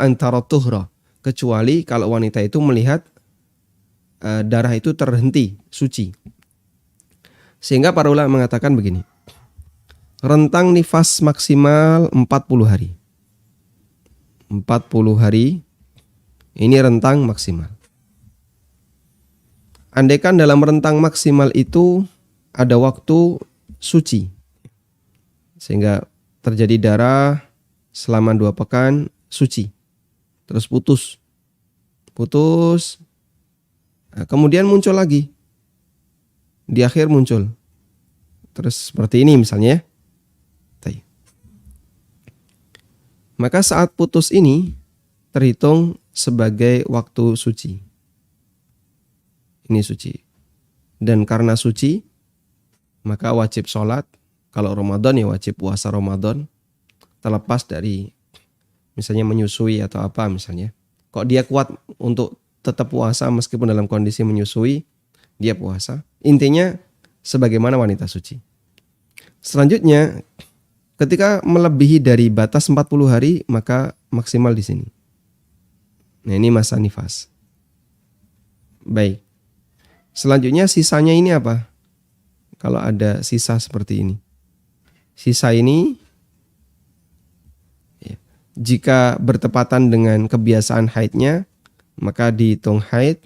antara tuhra, kecuali kalau wanita itu melihat darah itu terhenti, suci. Sehingga para ulama mengatakan begini, rentang nifas maksimal 40 hari. 40 hari ini rentang maksimal. Andaikan dalam rentang maksimal itu ada waktu suci, sehingga terjadi darah selama 2 pekan suci, terus putus, nah, kemudian muncul lagi, di akhir muncul, terus seperti ini misalnya. Maka saat putus ini terhitung sebagai waktu suci. Ini suci. Dan karena suci, maka wajib sholat. Kalau Ramadan ya wajib puasa Ramadan. Terlepas dari misalnya menyusui atau apa misalnya. Kok dia kuat untuk tetap puasa meskipun dalam kondisi menyusui, dia puasa. Intinya sebagaimana wanita suci. Selanjutnya, ketika melebihi dari batas 40 hari, maka maksimal di sini. Nah, ini masa nifas. Baik. Selanjutnya sisanya ini apa? Kalau ada sisa seperti ini. Sisa ini ya, jika bertepatan dengan kebiasaan haidnya, maka dihitung haid.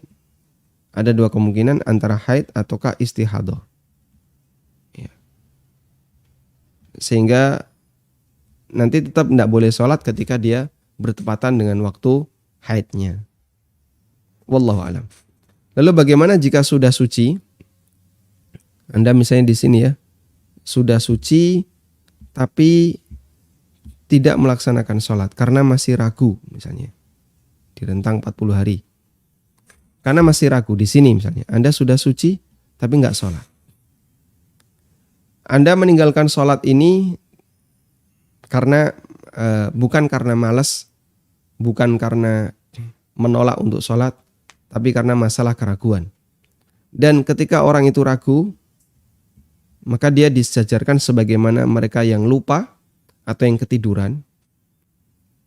Ada 2 kemungkinan, antara haid ataukah istihadah. Ya. Sehingga nanti tetap tidak boleh sholat ketika dia bertepatan dengan waktu haidnya. Wallahu alam. Lalu bagaimana jika sudah suci? Anda misalnya di sini ya, sudah suci tapi tidak melaksanakan sholat karena masih ragu misalnya. Di rentang 40 hari. Karena masih ragu di sini misalnya. Anda sudah suci tapi nggak sholat. Anda meninggalkan sholat ini karena bukan karena malas bukan karena menolak untuk sholat, tapi karena masalah keraguan. Dan ketika orang itu ragu, maka dia disejajarkan sebagaimana mereka yang lupa atau yang ketiduran.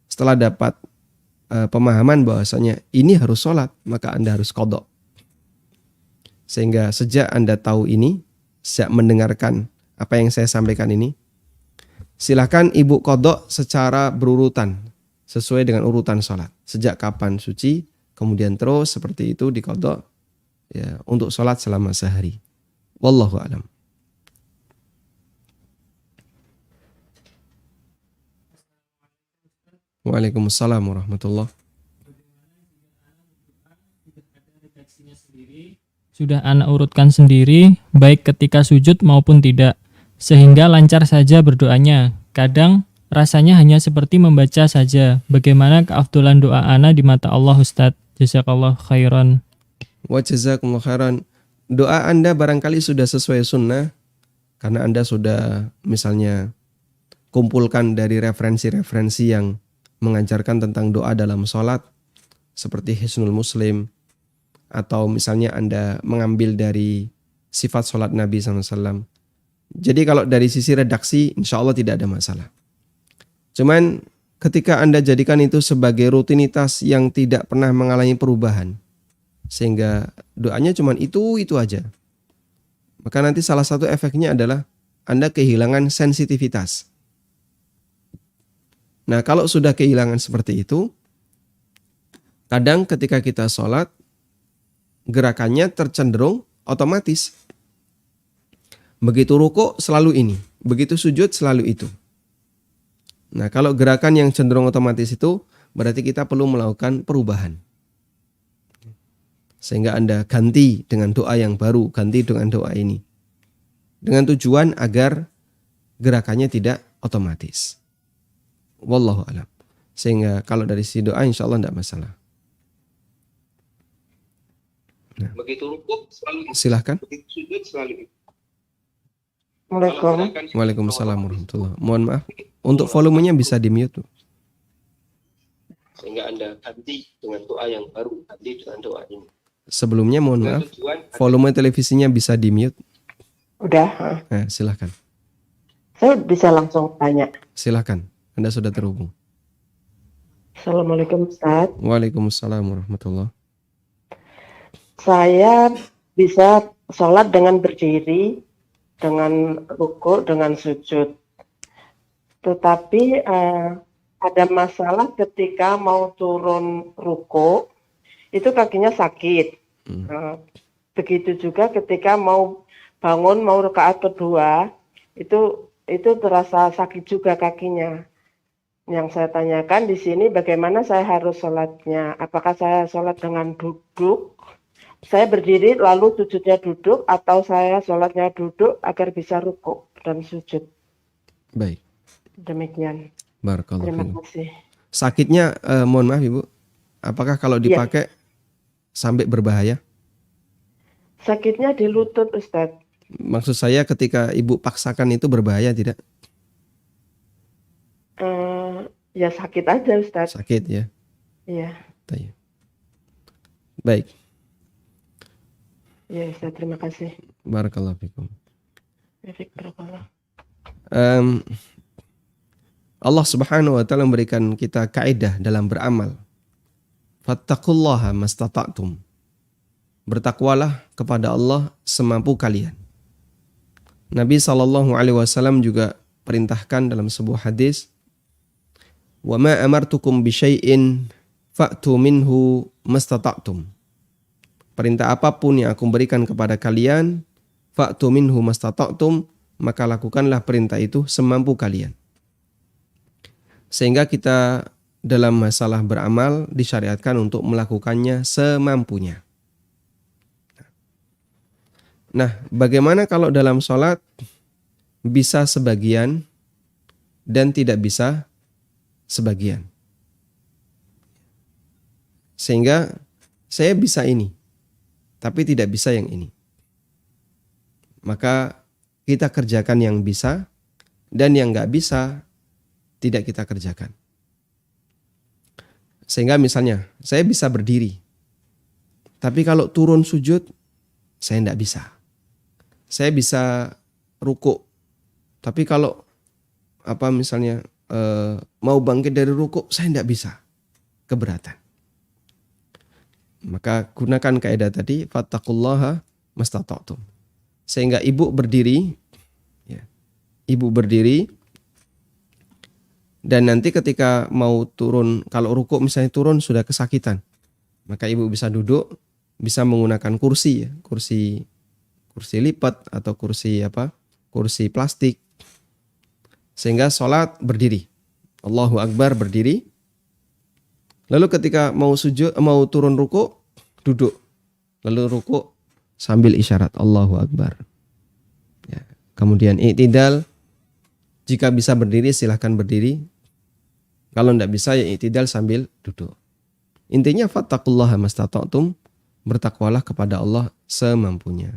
Setelah dapat pemahaman bahwasanya ini harus sholat, maka Anda harus qadha. Sehingga sejak Anda tahu ini, sejak mendengarkan apa yang saya sampaikan ini, silakan ibu qadha secara berurutan, sesuai dengan urutan sholat. Sejak kapan suci, kemudian terus seperti itu diqadha ya, untuk sholat selama sehari. Wallahu a'lam. Waalaikumsalam warahmatullahi. Sudah anak urutkan sendiri, baik ketika sujud maupun tidak, sehingga lancar saja berdoanya. Kadang rasanya hanya seperti membaca saja. Bagaimana keafdolan doa ana di mata Allah, Ustadz? Jazakallah khairan. Wa jazakumullah khairan. Doa Anda barangkali sudah sesuai sunnah, karena Anda sudah misalnya kumpulkan dari referensi-referensi yang mengajarkan tentang doa dalam sholat, seperti Hisnul Muslim, atau misalnya Anda mengambil dari sifat sholat Nabi SAW. Jadi kalau dari sisi redaksi, insya Allah tidak ada masalah. Cuman ketika Anda jadikan itu sebagai rutinitas yang tidak pernah mengalami perubahan, sehingga doanya cuma itu aja, maka nanti salah satu efeknya adalah Anda kehilangan sensitivitas. Nah, kalau sudah kehilangan seperti itu, kadang ketika kita sholat, gerakannya tercenderung otomatis. Begitu ruku selalu ini, begitu sujud selalu itu. Nah, kalau gerakan yang cenderung otomatis itu, berarti kita perlu melakukan perubahan. Sehingga Anda ganti dengan doa yang baru, ganti dengan doa ini. Dengan tujuan agar gerakannya tidak otomatis. Wallahu a'lam. Sehingga kalau dari sisi doa insya Allah tidak masalah. Nah, begitu rukuk selalu silahkan. Begitu sujud selalu. Assalamualaikum. Waalaikumsalam warahmatullahi. Mohon maaf, untuk volumenya bisa di mute. Sehingga Anda ganti dengan doa yang baru, ganti dengan doa ini. Sebelumnya mohon maaf, volume televisinya bisa di mute. Udah. Nah, silahkan. Saya bisa langsung tanya. Silahkan, Anda sudah terhubung. Assalamualaikum Ustaz. Waalaikumsalam warahmatullahi. Saya bisa sholat dengan berdiri, dengan ruku, dengan sujud. Tetapi ada masalah ketika mau turun ruku, itu kakinya sakit. Begitu juga ketika mau bangun, mau rakaat kedua, itu terasa sakit juga kakinya. Yang saya tanyakan di sini, bagaimana saya harus sholatnya? Apakah saya sholat dengan duduk? Saya berdiri lalu sujudnya duduk, atau saya sholatnya duduk agar bisa ruku dan sujud? Baik. Demikian. Barakallahu Terima fiikum. kasih. Sakitnya, mohon maaf Ibu, apakah kalau dipakai sampai berbahaya? Sakitnya di lutut, Ustaz. Maksud saya ketika Ibu paksakan itu berbahaya tidak? Ya sakit aja, Ustaz. Sakit ya? Iya. Baik. Ya, Ustaz, terima kasih. Barakallahu fiikum. Barakallah. Allah Subhanahu wa taala memberikan kita kaidah dalam beramal. Fattaqullaha mastata'tum. Bertakwalah kepada Allah semampu kalian. Nabi SAW juga perintahkan dalam sebuah hadis, "Wa ma amartukum bi syai'in fa'tu minhu mastata'tum." Perintah apapun yang aku berikan kepada kalian, fa'tu minhu mastata'tum, maka lakukanlah perintah itu semampu kalian. Sehingga kita dalam masalah beramal disyariatkan untuk melakukannya semampunya. Nah, bagaimana kalau dalam sholat bisa sebagian dan tidak bisa sebagian? Sehingga saya bisa ini, tapi tidak bisa yang ini. Maka kita kerjakan yang bisa, dan yang nggak bisa tidak kita kerjakan. Sehingga misalnya saya bisa berdiri, tapi kalau turun sujud saya tidak bisa. Saya bisa rukuk, tapi kalau misalnya mau bangkit dari rukuk saya tidak bisa, keberatan. Maka gunakan kaidah tadi, fattaqullaha mastata'tum. Sehingga ibu berdiri, ya, ibu berdiri, dan nanti ketika mau turun, kalau rukuk misalnya turun sudah kesakitan, maka ibu bisa duduk, bisa menggunakan kursi, ya, kursi lipat atau kursi plastik, sehingga sholat berdiri, Allahu Akbar berdiri. Lalu ketika mau turun rukuk, duduk, lalu rukuk sambil isyarat Allahu Akbar. Ya. Kemudian i'tidal, jika bisa berdiri silahkan berdiri. Kalau tidak bisa ya i'tidal sambil duduk. Intinya fattaqullaha mastata'tum, bertakwalah kepada Allah semampunya.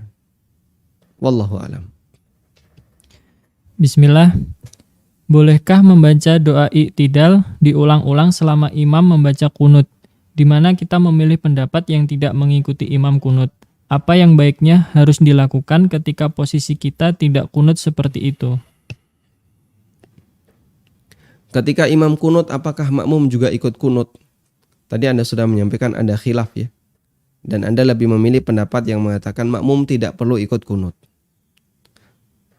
Wallahu alam. Bismillah. Bolehkah membaca doa i'tidal diulang-ulang selama imam membaca kunut, di mana kita memilih pendapat yang tidak mengikuti imam kunut? Apa yang baiknya harus dilakukan ketika posisi kita tidak kunut seperti itu? Ketika imam kunut, apakah makmum juga ikut kunut? Tadi Anda sudah menyampaikan ada khilaf, ya. Dan Anda lebih memilih pendapat yang mengatakan makmum tidak perlu ikut kunut.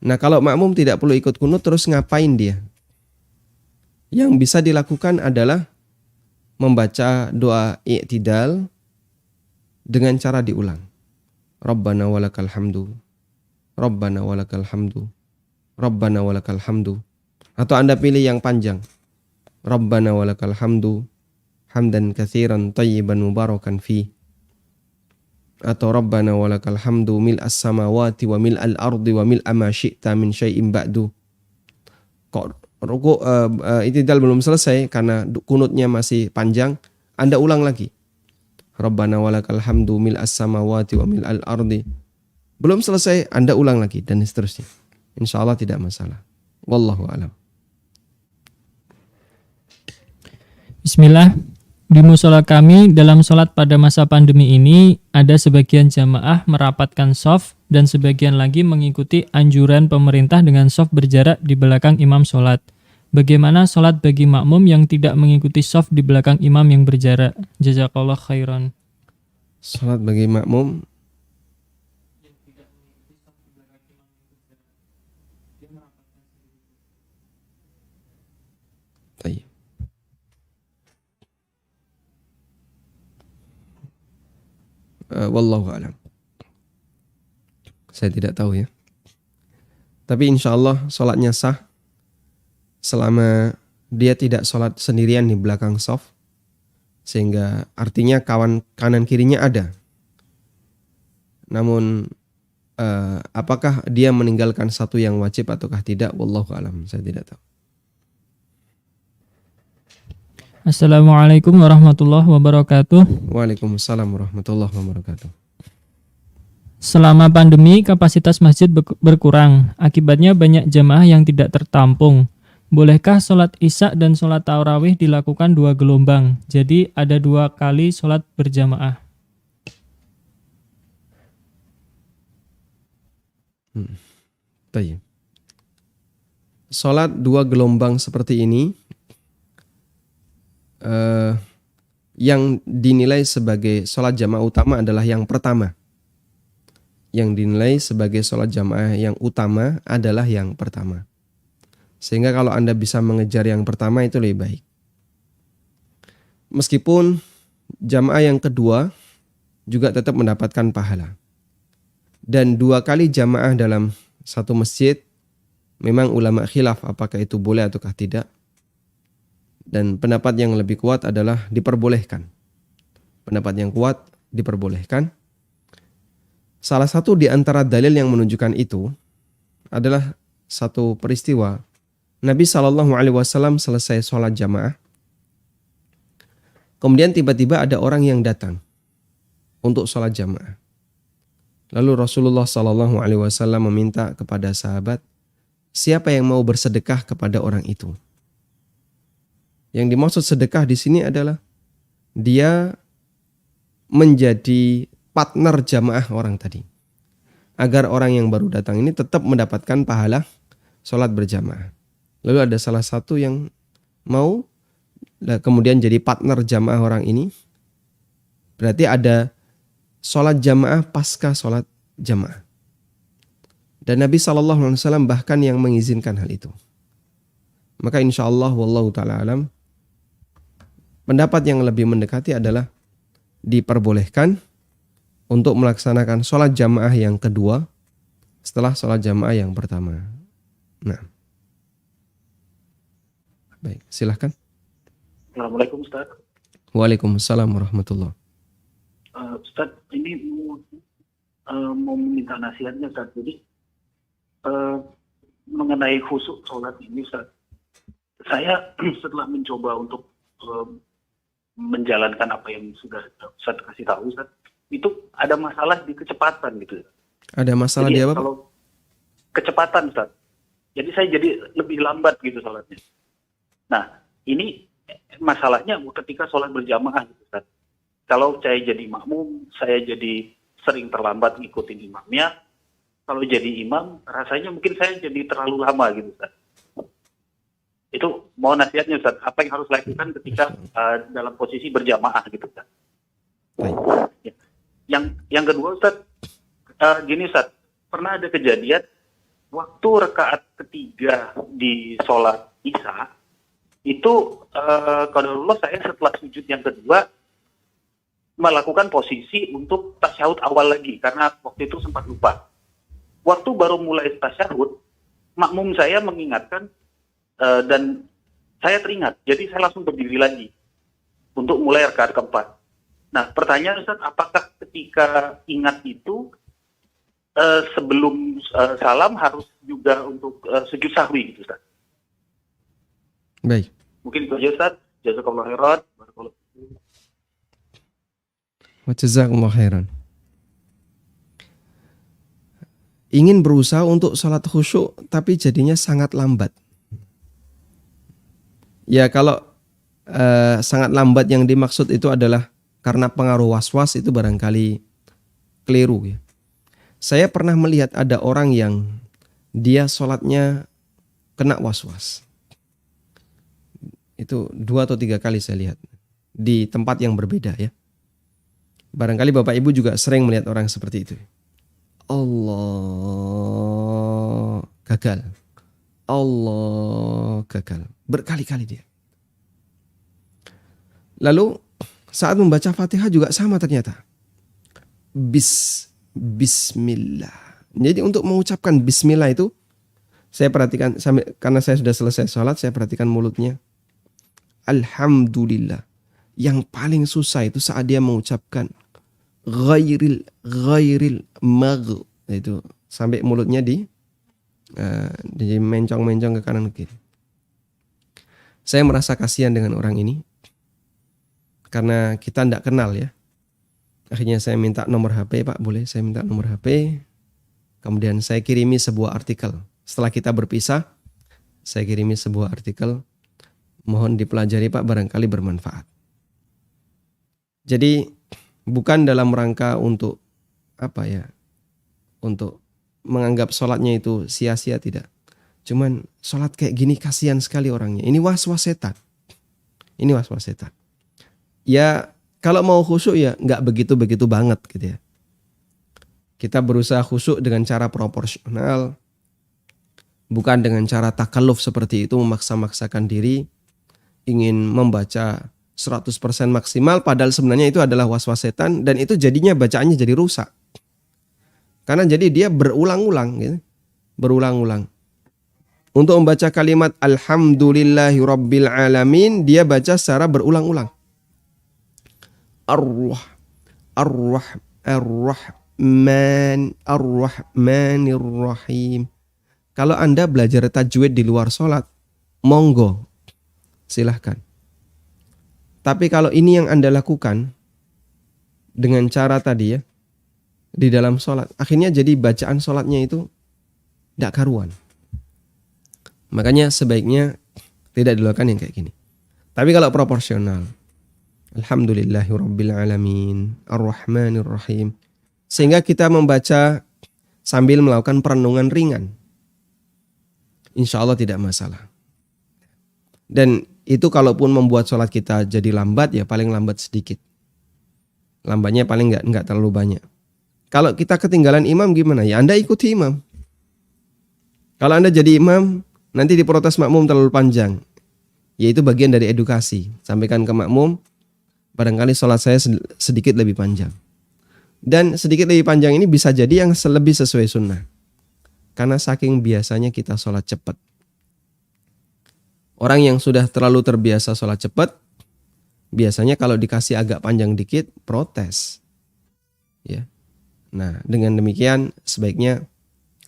Nah, kalau makmum tidak perlu ikut kunut, terus ngapain dia? Yang bisa dilakukan adalah membaca doa i'tidal dengan cara diulang. Rabbana walakal hamdu, Rabbana walakal hamdu, Rabbana walakal hamdu. Atau Anda pilih yang panjang. Rabbana walakal hamdu, hamdan katsiran thayyiban mubarakan fi. Atau Rabbana walakal hamdu mil'as samawati wa mil'al ardi wa mil'a ma syi'ta min syai'in ba'du. Kok rukuk i'tidal belum selesai karena kunutnya masih panjang, Anda ulang lagi. Rabbana walakal hamdu mil'as samawati wa mil'al ardi. Belum selesai, Anda ulang lagi dan seterusnya. Insyaallah tidak masalah. Wallahu a'lam. Bismillah. Di musola kami dalam sholat pada masa pandemi ini ada sebagian jamaah merapatkan shaf dan sebagian lagi mengikuti anjuran pemerintah dengan shaf berjarak di belakang imam sholat. Bagaimana sholat bagi makmum yang tidak mengikuti shaf di belakang imam yang berjarak? Jazakallah khairan. Sholat bagi makmum Baik. Wallahu a'lam. Saya tidak tahu, ya. Tapi insya Allah sholatnya sah selama dia tidak sholat sendirian di belakang shaf, sehingga artinya kawan kanan kirinya ada. Namun apakah dia meninggalkan satu yang wajib ataukah tidak? Wallahu a'lam. Saya tidak tahu. Assalamualaikum warahmatullahi wabarakatuh. Waalaikumsalam warahmatullahi wabarakatuh. Selama pandemi, kapasitas masjid berkurang. Akibatnya banyak jamaah yang tidak tertampung. Bolehkah sholat isya dan sholat tarawih dilakukan 2 gelombang? Jadi ada 2 kali sholat berjamaah. Baik. Sholat 2 gelombang seperti ini yang dinilai sebagai sholat jamaah utama adalah yang pertama. Yang dinilai sebagai sholat jamaah yang utama adalah yang pertama. Sehingga kalau Anda bisa mengejar yang pertama itu lebih baik. Meskipun jamaah yang kedua juga tetap mendapatkan pahala. Dan 2 kali jamaah dalam satu masjid, memang ulama khilaf apakah itu boleh ataukah tidak. Dan pendapat yang lebih kuat adalah diperbolehkan. Pendapat yang kuat diperbolehkan. Salah satu di antara dalil yang menunjukkan itu adalah satu peristiwa. Nabi SAW selesai sholat jamaah. Kemudian tiba-tiba ada orang yang datang untuk sholat jamaah. Lalu Rasulullah SAW meminta kepada sahabat, siapa yang mau bersedekah kepada orang itu? Yang dimaksud sedekah di sini adalah dia menjadi partner jamaah orang tadi. Agar orang yang baru datang ini tetap mendapatkan pahala sholat berjamaah. Lalu ada salah satu yang mau kemudian jadi partner jamaah orang ini. Berarti ada sholat jamaah pasca sholat jamaah. Dan Nabi SAW bahkan yang mengizinkan hal itu. Maka insya Allah wallahu ta'ala alam, pendapat yang lebih mendekati adalah diperbolehkan untuk melaksanakan sholat jamaah yang kedua setelah sholat jamaah yang pertama. Nah, baik, silahkan. Assalamualaikum Ustaz. Waalaikumsalam warahmatullahi. Ustaz, ini mau meminta nasihatnya Ustaz. Jadi mengenai khusyuk sholat ini Ustaz, saya setelah mencoba untuk menjalankan apa yang sudah Ustaz kasih tahu Ustaz, itu ada masalah di kecepatan gitu. Ada masalah Jadi di apa, Pak? kalau kecepatan Ustaz, jadi saya jadi lebih lambat gitu sholatnya. Nah, ini masalahnya ketika sholat berjamaah gitu Ustaz. Kalau saya jadi makmum, saya jadi sering terlambat ngikutin imamnya. Kalau jadi imam, rasanya mungkin saya jadi terlalu lama gitu Ustaz. Itu mau nasihatnya Ustaz, apa yang harus lakukan ketika dalam posisi berjamaah gitu Ustaz. Ya. Yang kedua Ustaz, gini Ustaz, pernah ada kejadian waktu rakaat ketiga di sholat Isya, itu qadarullah saya setelah sujud yang kedua melakukan posisi untuk tasyahud awal lagi karena waktu itu sempat lupa. Waktu baru mulai tasyahud, makmum saya mengingatkan dan saya teringat. Jadi saya langsung berdiri lagi untuk mulai rakaat keempat. Nah, pertanyaan Ustaz, apakah ketika ingat itu sebelum salam harus juga untuk sujud sahwi gitu Ustaz? Baik. Mungkin itu aja Ustaz. Jazakallahu khairan. Barakallahu fikum. Wa jazakumullahu khairan. Ingin berusaha untuk sholat khusyuk tapi jadinya sangat lambat. Ya kalau sangat lambat yang dimaksud itu adalah karena pengaruh was-was, itu barangkali keliru ya. Saya pernah melihat ada orang yang dia sholatnya kena was-was. Itu 2 atau 3 kali saya lihat di tempat yang berbeda ya. Barangkali Bapak Ibu juga sering melihat orang seperti itu. Allah gagal. Allah gagal. Berkali-kali dia. Lalu saat membaca Fatihah juga sama ternyata. Bismillah. Jadi untuk mengucapkan Bismillah itu saya perhatikan karena saya sudah selesai sholat, saya perhatikan mulutnya. Alhamdulillah. Yang paling susah itu saat dia mengucapkan ghairil magh, itu sampai mulutnya di mencong-mencong ke kanan ke kiri. Saya merasa kasihan dengan orang ini karena kita tidak kenal ya. Akhirnya saya minta nomor HP, Pak, boleh saya minta nomor HP? Kemudian saya kirimi sebuah artikel. Setelah kita berpisah, saya kirimi sebuah artikel. Mohon dipelajari Pak, barangkali bermanfaat. Jadi bukan dalam rangka untuk apa ya, untuk menganggap sholatnya itu sia-sia, tidak. Cuman sholat kayak gini kasihan sekali orangnya. Ini was-was setan. Ini was-was setan. Ya kalau mau khusyuk ya nggak begitu-begitu banget gitu ya. Kita berusaha khusyuk dengan cara proporsional. Bukan dengan cara takalluf seperti itu, memaksa-maksakan diri. Ingin membaca 100% maksimal, padahal sebenarnya itu adalah was-was setan, dan itu jadinya bacaannya jadi rusak. Karena jadi dia berulang-ulang gitu. Berulang-ulang. Untuk membaca kalimat Alhamdulillahi Rabbil Alamin, dia baca secara berulang-ulang. Ar-Rahmanir Rahim. Kalau Anda belajar tajwid di luar sholat, monggo, silahkan. Tapi kalau ini yang Anda lakukan dengan cara tadi ya, di dalam sholat, akhirnya jadi bacaan sholatnya itu tidak karuan. Makanya sebaiknya tidak dilakukan yang kayak gini. Tapi kalau proporsional, Alhamdulillahirabbil alamin, arrahmanir rahim. Sehingga kita membaca sambil melakukan perenungan ringan. Insya Allah tidak masalah. Dan itu kalaupun membuat sholat kita jadi lambat, ya paling lambat sedikit. Lambatnya paling nggak terlalu banyak. Kalau kita ketinggalan imam gimana? Ya Anda ikuti imam. Kalau Anda jadi imam, nanti diprotes makmum terlalu panjang. Ya itu bagian dari edukasi. Sampaikan ke makmum, barangkali sholat saya sedikit lebih panjang. Dan sedikit lebih panjang ini bisa jadi yang lebih sesuai sunnah. Karena saking biasanya kita sholat cepat. Orang yang sudah terlalu terbiasa sholat cepat, biasanya kalau dikasih agak panjang dikit, protes. Ya. Nah, dengan demikian sebaiknya,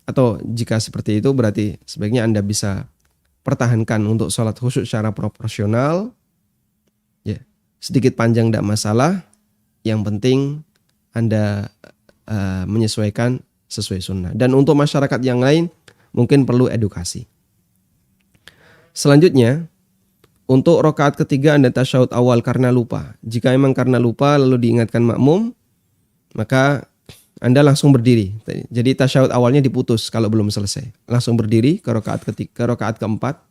atau jika seperti itu berarti sebaiknya Anda bisa pertahankan untuk sholat khusyuk secara proporsional. Ya. Sedikit panjang tidak masalah, yang penting Anda menyesuaikan sesuai sunnah. Dan untuk masyarakat yang lain mungkin perlu edukasi. Selanjutnya, untuk rakaat ketiga Anda tasyahud awal karena lupa. Jika memang karena lupa lalu diingatkan makmum, maka Anda langsung berdiri. Jadi tasyahud awalnya diputus kalau belum selesai. Langsung berdiri ke rakaat keempat.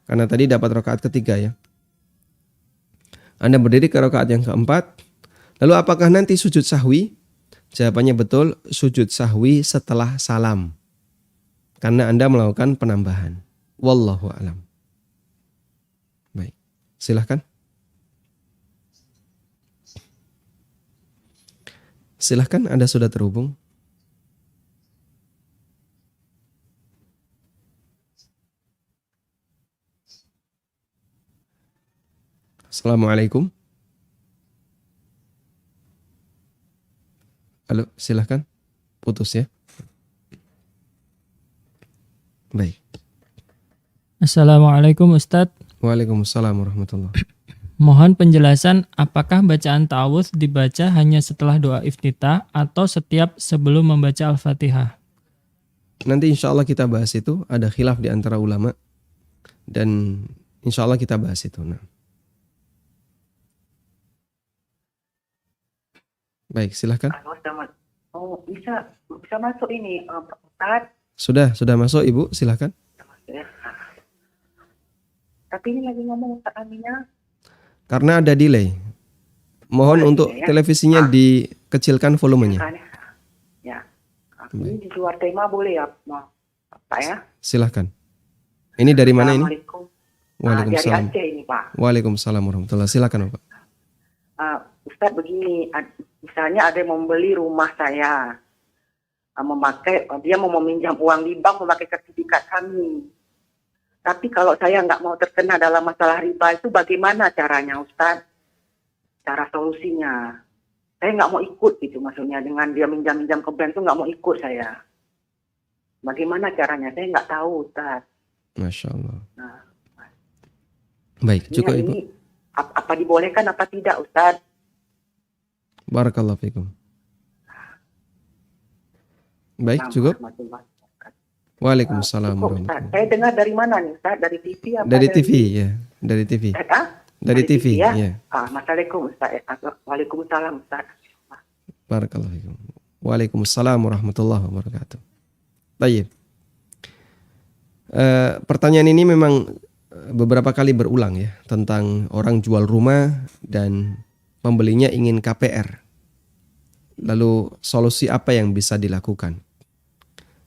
Karena tadi dapat rakaat ketiga ya. Anda berdiri ke rakaat yang keempat. Lalu apakah nanti sujud sahwi? Jawabannya betul, sujud sahwi setelah salam. Karena Anda melakukan penambahan. Wallahu a'lam. Baik, silahkan. Silahkan, Anda sudah terhubung. Assalamualaikum. Halo, silahkan. Putus ya. Baik. Assalamualaikum Ustadz. Waalaikumsalam warahmatullahi. Mohon penjelasan apakah bacaan ta'awudz dibaca hanya setelah doa iftitah atau setiap sebelum membaca Al-Fatihah? Nanti insya Allah kita bahas itu. Ada khilaf di antara ulama. Dan insya Allah kita bahas itu. Nah. Baik, silahkan. Oh, bisa masuk ini, Ustaz. Sudah masuk Ibu, silahkan. Tapi ini lagi ngomong Ustaz Aminah. Karena ada delay. Mohon untuk ya. televisinya dikecilkan volumenya. Ya. Ini di luar tema boleh ya, Pak ya? Silahkan. Ini dari mana ini? Assalamualaikum. Dari Waalaikumsalam. Aceh ini Pak. Waalaikumsalam warahmatullahi. Silakan Bapak. Ustaz begini, misalnya ada yang membeli rumah saya, dia mau meminjam uang di bank memakai sertifikat kami. Tapi kalau saya nggak mau terkena dalam masalah riba itu bagaimana caranya Ustaz? Cara solusinya? Saya nggak mau ikut gitu maksudnya dengan dia minjam-minjam ke bank itu nggak mau ikut saya. Bagaimana caranya? Saya nggak tahu Ustaz. Masya Allah. Nah, Baik, cukup Ibu. ini apa dibolehkan apa tidak Ustaz? Barakallahu fikum. Baik, cukup. Waalaikumsalam warahmatullahi. Saya dengar dari mana nih Ustaz? Dari TV apa? Dari TV ya, dari TV. Dari TV ya. Assalamualaikum Ustaz. Waalaikumsalam Ustaz. Barakallahu fikum. Waalaikumsalam warahmatullahi wabarakatuh. Baik. Pertanyaan ini memang beberapa kali berulang ya, tentang orang jual rumah dan pembelinya ingin KPR. Lalu solusi apa yang bisa dilakukan?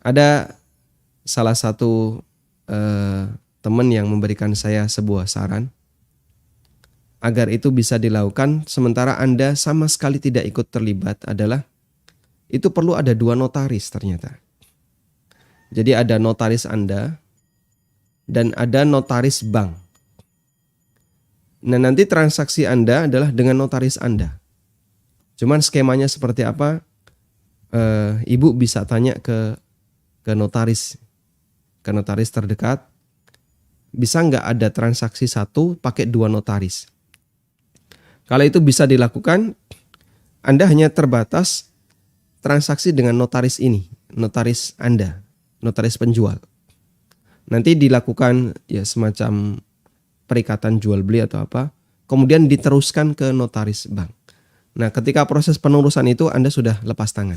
Ada salah satu teman yang memberikan saya sebuah saran agar itu bisa dilakukan sementara Anda sama sekali tidak ikut terlibat adalah itu perlu ada 2 notaris ternyata. Jadi ada notaris Anda dan ada notaris bank. Nah nanti transaksi Anda adalah dengan notaris Anda. Cuman skemanya seperti apa? Ibu bisa tanya ke notaris terdekat. Bisa nggak ada transaksi satu pakai 2 notaris? Kalau itu bisa dilakukan, Anda hanya terbatas transaksi dengan notaris ini, notaris Anda, notaris penjual. Nanti dilakukan ya semacam perikatan jual beli atau apa, kemudian diteruskan ke notaris bank. Nah, ketika proses penerusan itu Anda sudah lepas tangan.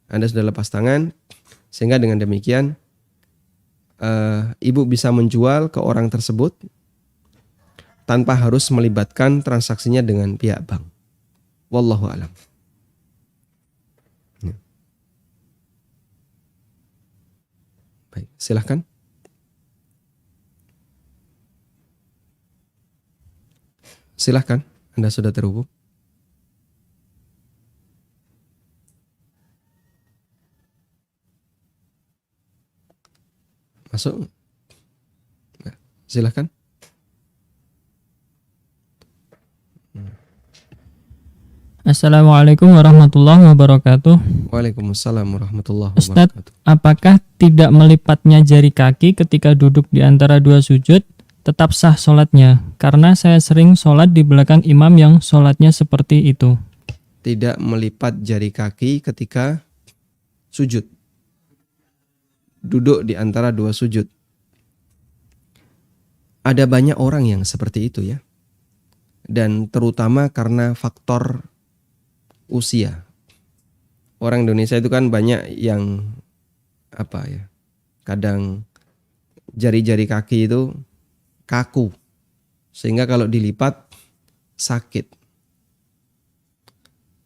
Anda sudah lepas tangan, sehingga dengan demikian ibu bisa menjual ke orang tersebut tanpa harus melibatkan transaksinya dengan pihak bank. Wallahu a'lam. Baik, silahkan. Silahkan, Anda sudah terhubung. Masuk. Nah, silahkan. Assalamualaikum warahmatullahi wabarakatuh. Waalaikumsalam warahmatullahi Ustadz, wabarakatuh. apakah tidak melipatnya jari kaki ketika duduk di antara dua sujud tetap sah sholatnya? Karena saya sering sholat di belakang imam yang sholatnya seperti itu. Tidak melipat jari kaki ketika sujud. Duduk di antara dua sujud. Ada banyak orang yang seperti itu ya. Dan terutama karena faktor usia. Orang Indonesia itu kan banyak yang kadang jari-jari kaki itu kaku. Sehingga kalau dilipat sakit.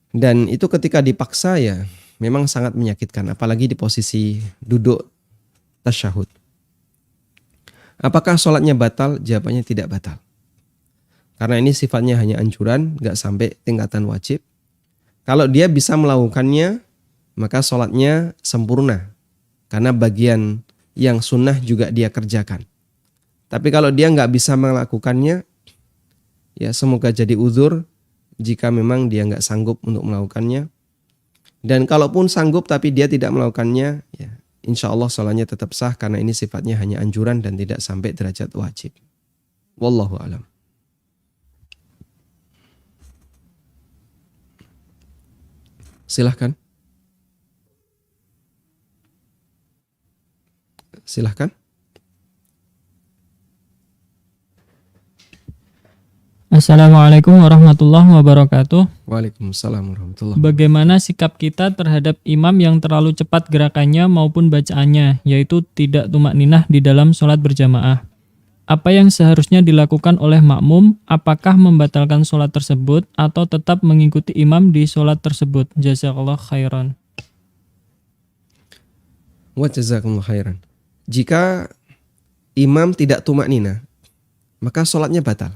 Dan itu ketika dipaksa ya memang sangat menyakitkan, apalagi di posisi duduk tasyahud. Apakah sholatnya batal? Jawabannya tidak batal. Karena ini sifatnya hanya anjuran, gak sampai tingkatan wajib. Kalau dia bisa melakukannya, maka sholatnya sempurna. Karena bagian yang sunnah juga dia kerjakan. Tapi kalau dia gak bisa melakukannya, ya semoga jadi uzur jika memang dia gak sanggup untuk melakukannya. Dan kalaupun sanggup tapi dia tidak melakukannya, ya insya Allah sholatnya tetap sah karena ini sifatnya hanya anjuran dan tidak sampai derajat wajib. Wallahu a'lam. Silahkan. Silahkan. Assalamualaikum warahmatullahi wabarakatuh. Waalaikumsalam warahmatullahi wabarakatuh. Bagaimana sikap kita terhadap imam yang terlalu cepat gerakannya maupun bacaannya, yaitu tidak tumakninah di dalam sholat berjamaah? Apa yang seharusnya dilakukan oleh makmum? Apakah membatalkan sholat tersebut atau tetap mengikuti imam di sholat tersebut? Jazakallah khairan. Wa jazakumullah khairan. Jika imam tidak tumakninah, maka sholatnya batal.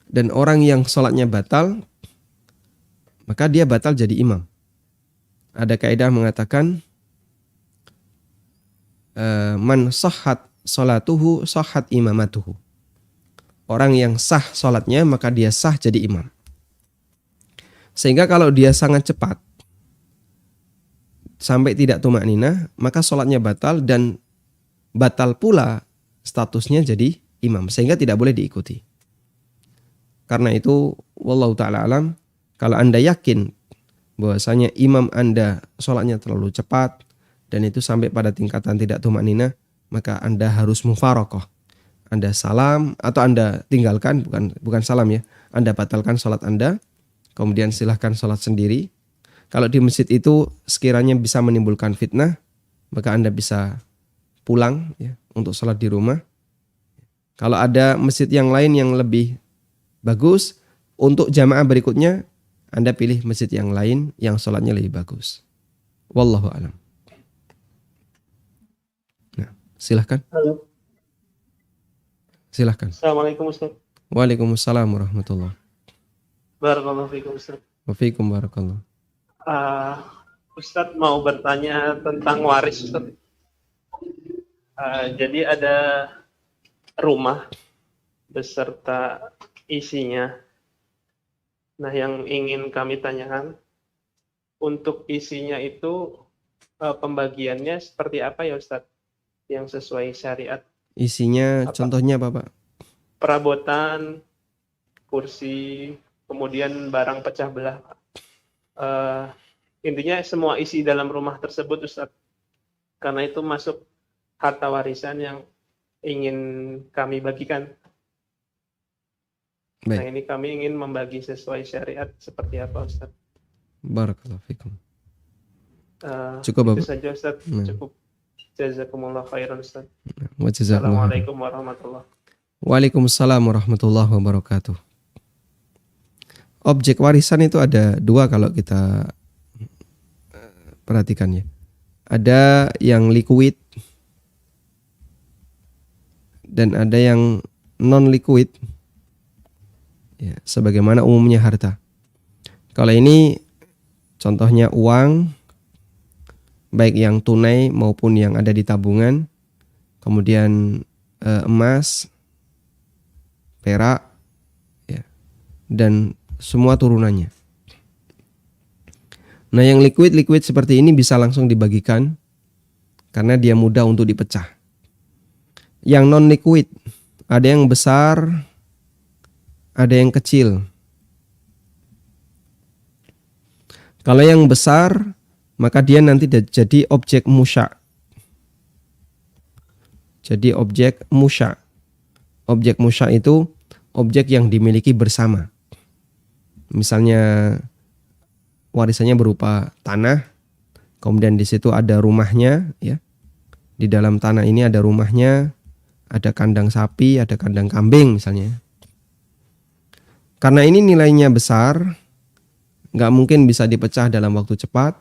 Dan orang yang sholatnya batal, maka dia batal jadi imam. Ada kaidah mengatakan, man sahhat sholatuhu sahhat imamatuhu. Orang yang sah sholatnya, maka dia sah jadi imam. Sehingga kalau dia sangat cepat, sampai tidak tumakninah, maka sholatnya batal dan batal pula statusnya jadi imam. Sehingga tidak boleh diikuti. Karena itu, wallahu ta'ala alam, kalau Anda yakin bahwasanya imam Anda sholatnya terlalu cepat dan itu sampai pada tingkatan tidak tumakninah, maka Anda harus mufarokoh. Anda salam atau Anda tinggalkan, bukan salam ya, Anda batalkan sholat Anda, kemudian silahkan sholat sendiri. Kalau di masjid itu sekiranya bisa menimbulkan fitnah, maka Anda bisa pulang ya, untuk sholat di rumah. Kalau ada masjid yang lain yang lebih bagus, untuk jamaah berikutnya Anda pilih masjid yang lain yang sholatnya lebih bagus. Wallahu a'lam. Nah, silahkan. Halo. Silahkan. Assalamualaikum Ustaz. Waalaikumsalam warahmatullahi. Barakallahu fiikum Ustaz. Wa fiikum barakallah. Ustaz mau bertanya tentang waris Ustaz. Jadi ada rumah beserta isinya. Nah, yang ingin kami tanyakan, untuk isinya itu pembagiannya seperti apa ya Ustadz? Yang sesuai syariat. Isinya contohnya apa Pak? Perabotan, kursi, kemudian barang pecah belah. Intinya semua isi dalam rumah tersebut Ustadz. Karena itu masuk harta warisan yang ingin kami bagikan. Nah, Baik. ini kami ingin membagi sesuai syariat seperti apa, Ustaz? Barakallahu fikum. Itu Cukup, Bapak? saja, Ustaz. Nah. Cukup. Jazakumullah khairan, Ustaz. Wa jazakumullah khairan. Assalamualaikum warahmatullahi wabarakatuh. Waalaikumsalam warahmatullahi wabarakatuh. Objek warisan itu ada dua kalau kita perhatikan ya. Ada yang liquid dan ada yang non liquid. Ya, sebagaimana umumnya harta. Kalau ini contohnya uang, baik yang tunai maupun yang ada di tabungan, kemudian emas, perak, ya, dan semua turunannya. Nah, yang liquid seperti ini bisa langsung dibagikan karena dia mudah untuk dipecah. Yang non liquid ada yang besar, ada yang kecil. Kalau yang besar, maka dia nanti jadi objek musya. Jadi objek musya. Objek musya itu objek yang dimiliki bersama. Misalnya warisannya berupa tanah, kemudian di situ ada rumahnya, ya. Di dalam tanah ini ada rumahnya, ada kandang sapi, ada kandang kambing misalnya. Karena ini nilainya besar, nggak mungkin bisa dipecah dalam waktu cepat,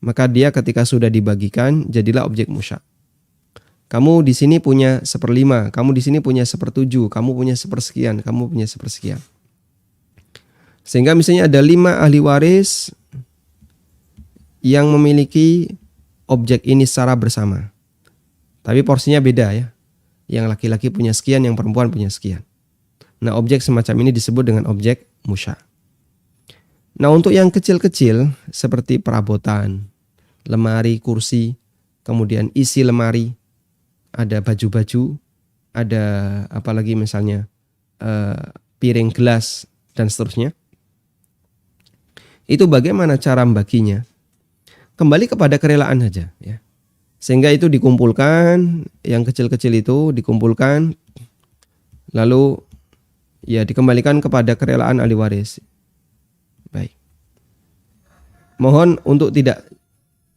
maka dia ketika sudah dibagikan jadilah objek musya. Kamu di sini punya 1/5, kamu di sini punya 1/7, kamu punya 1/sekian, kamu punya 1/sekian. Sehingga misalnya ada 5 ahli waris yang memiliki objek ini secara bersama. Tapi porsinya beda ya. Yang laki-laki punya sekian, yang perempuan punya sekian. Nah, objek semacam ini disebut dengan objek musya. Nah, untuk yang kecil-kecil seperti perabotan, lemari, kursi, kemudian isi lemari, ada baju-baju, ada apalagi misalnya piring, gelas, dan seterusnya. Itu bagaimana cara membaginya? Kembali kepada kerelaan saja, ya. Sehingga itu dikumpulkan, yang kecil-kecil itu dikumpulkan, lalu ya dikembalikan kepada kerelaan ahli waris. Baik. Mohon untuk tidak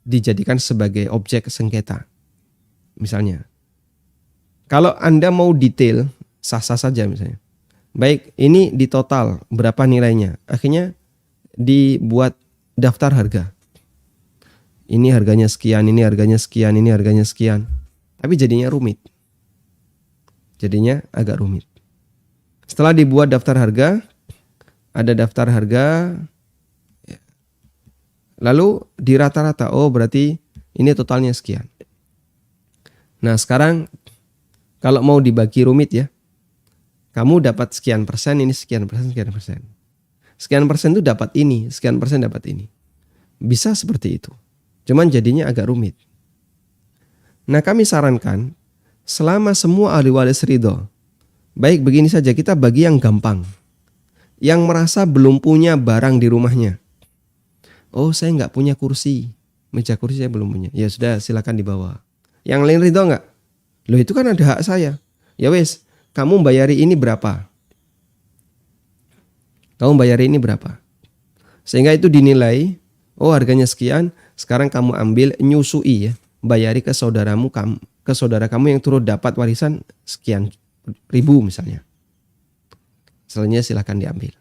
dijadikan sebagai objek sengketa. Misalnya, kalau Anda mau detail, sah-sah saja misalnya. Baik, ini di total berapa nilainya? Akhirnya dibuat daftar harga. Ini harganya sekian, ini harganya sekian, ini harganya sekian. Tapi jadinya rumit. Jadinya agak rumit. Setelah dibuat daftar harga, ada daftar harga, lalu di rata-rata, oh berarti ini totalnya sekian. Nah sekarang kalau mau dibagi rumit ya, kamu dapat sekian persen, ini sekian persen, sekian persen. Sekian persen itu dapat ini, sekian persen dapat ini. Bisa seperti itu. Cuman jadinya agak rumit. Nah kami sarankan, selama semua ahli waris ridho, baik begini saja, kita bagi yang gampang. Yang merasa belum punya barang di rumahnya. Oh saya nggak punya kursi, meja kursi saya belum punya. Ya sudah silakan dibawa. Yang lain ridho nggak? Loh itu kan ada hak saya. Ya wes, kamu bayari ini berapa? Kamu bayari ini berapa? Sehingga itu dinilai, oh harganya sekian, sekarang kamu ambil nyusui ya, bayari ke saudaramu, ke saudara kamu yang turut dapat warisan sekian ribu misalnya. Selanjutnya silakan diambil.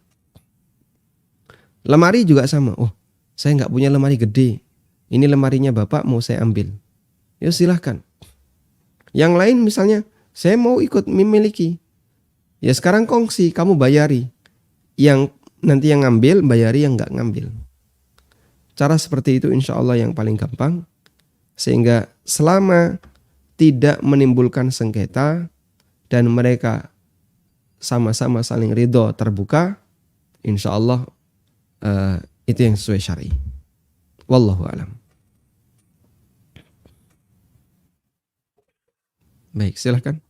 Lemari juga sama. Oh, saya nggak punya lemari gede. Ini lemarinya bapak mau saya ambil. Ya silahkan. Yang lain misalnya, saya mau ikut memiliki. Ya sekarang kongsi, kamu bayari. Yang nanti yang ngambil, bayari yang nggak ngambil. Cara seperti itu insya Allah yang paling gampang. Sehingga selama tidak menimbulkan sengketa dan mereka sama-sama saling ridho terbuka, insya Allah itu yang sesuai syar'i. Wallahu a'lam. Baik, silahkan.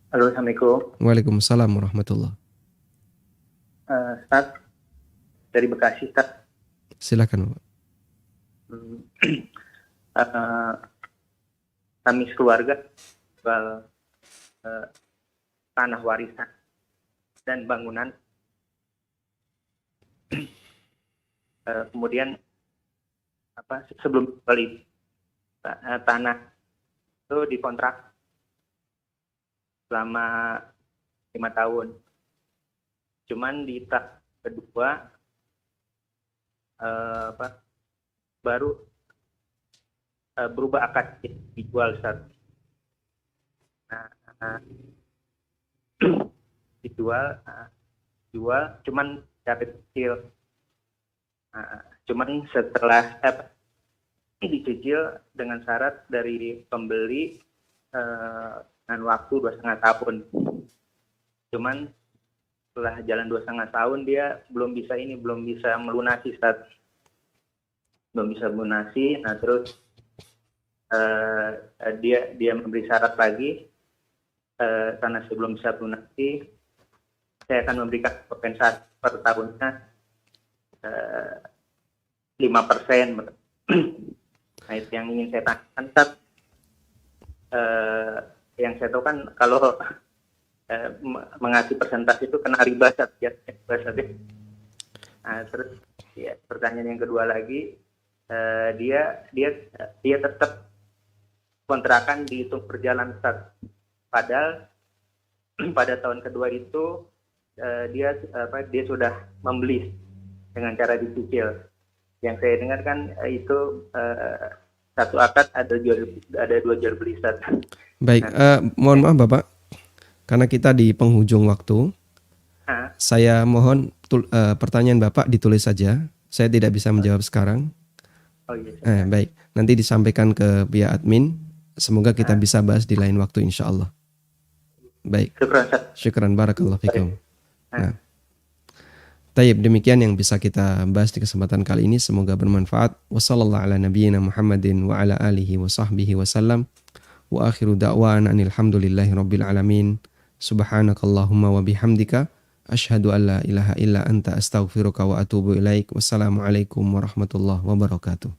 Halo, Assalamualaikum. Waalaikumsalam warahmatullahi. Ustaz, dari Bekasi, Ustaz. Silakan, Pak. Kami sekeluarga tanah warisan dan bangunan. Kemudian sebelum beli tanah itu dikontrak selama 5 tahun. Cuman di tahap kedua baru berubah akad dijual, Ustaz. Dijual cuman secara kecil. Cuman setelah dicicil dengan syarat dari pembeli dengan waktu 2,5 tahun. Cuman setelah jalan 2,5 tahun dia belum bisa melunasi, Ustaz. Belum bisa melunasi. Nah terus dia memberi syarat lagi, karena sebelum bisa melunasi saya akan memberikan kompensasi per tahunnya 5%. Nah itu yang ingin saya tanyakan, Ustaz. Yang saya tahu kan kalau mengasih persentase itu kena riba, Ustaz. Nah, terus ya, pertanyaan yang kedua lagi, dia tetap kontrakan dihitung berjalan, Ustaz. Padahal pada tahun kedua itu dia sudah membeli dengan cara dicicil. Yang saya dengar kan itu satu akad ada 2 jual beli, Ustaz. Baik, mohon maaf Bapak, karena kita di penghujung waktu, saya mohon pertanyaan Bapak ditulis saja. Saya tidak bisa menjawab sekarang. Oh iya. Baik, nanti disampaikan ke pihak admin. Semoga kita bisa bahas di lain waktu, insya Allah. Baik, syukran, barakallahu fikum. Nah, tayyib, demikian yang bisa kita bahas di kesempatan kali ini. Semoga bermanfaat. Wassallallahu ala nabiyyina Muhammadin wa ala alihi wa sahbihi wasallam. Wa akhiru da'wana alhamdulillahi rabbil alamin. Subhanakallahumma wa bihamdika asyhadu an la ilaha illa anta astaghfiruka wa atubu ilaik. Wassalamualaikum warahmatullahi wabarakatuh.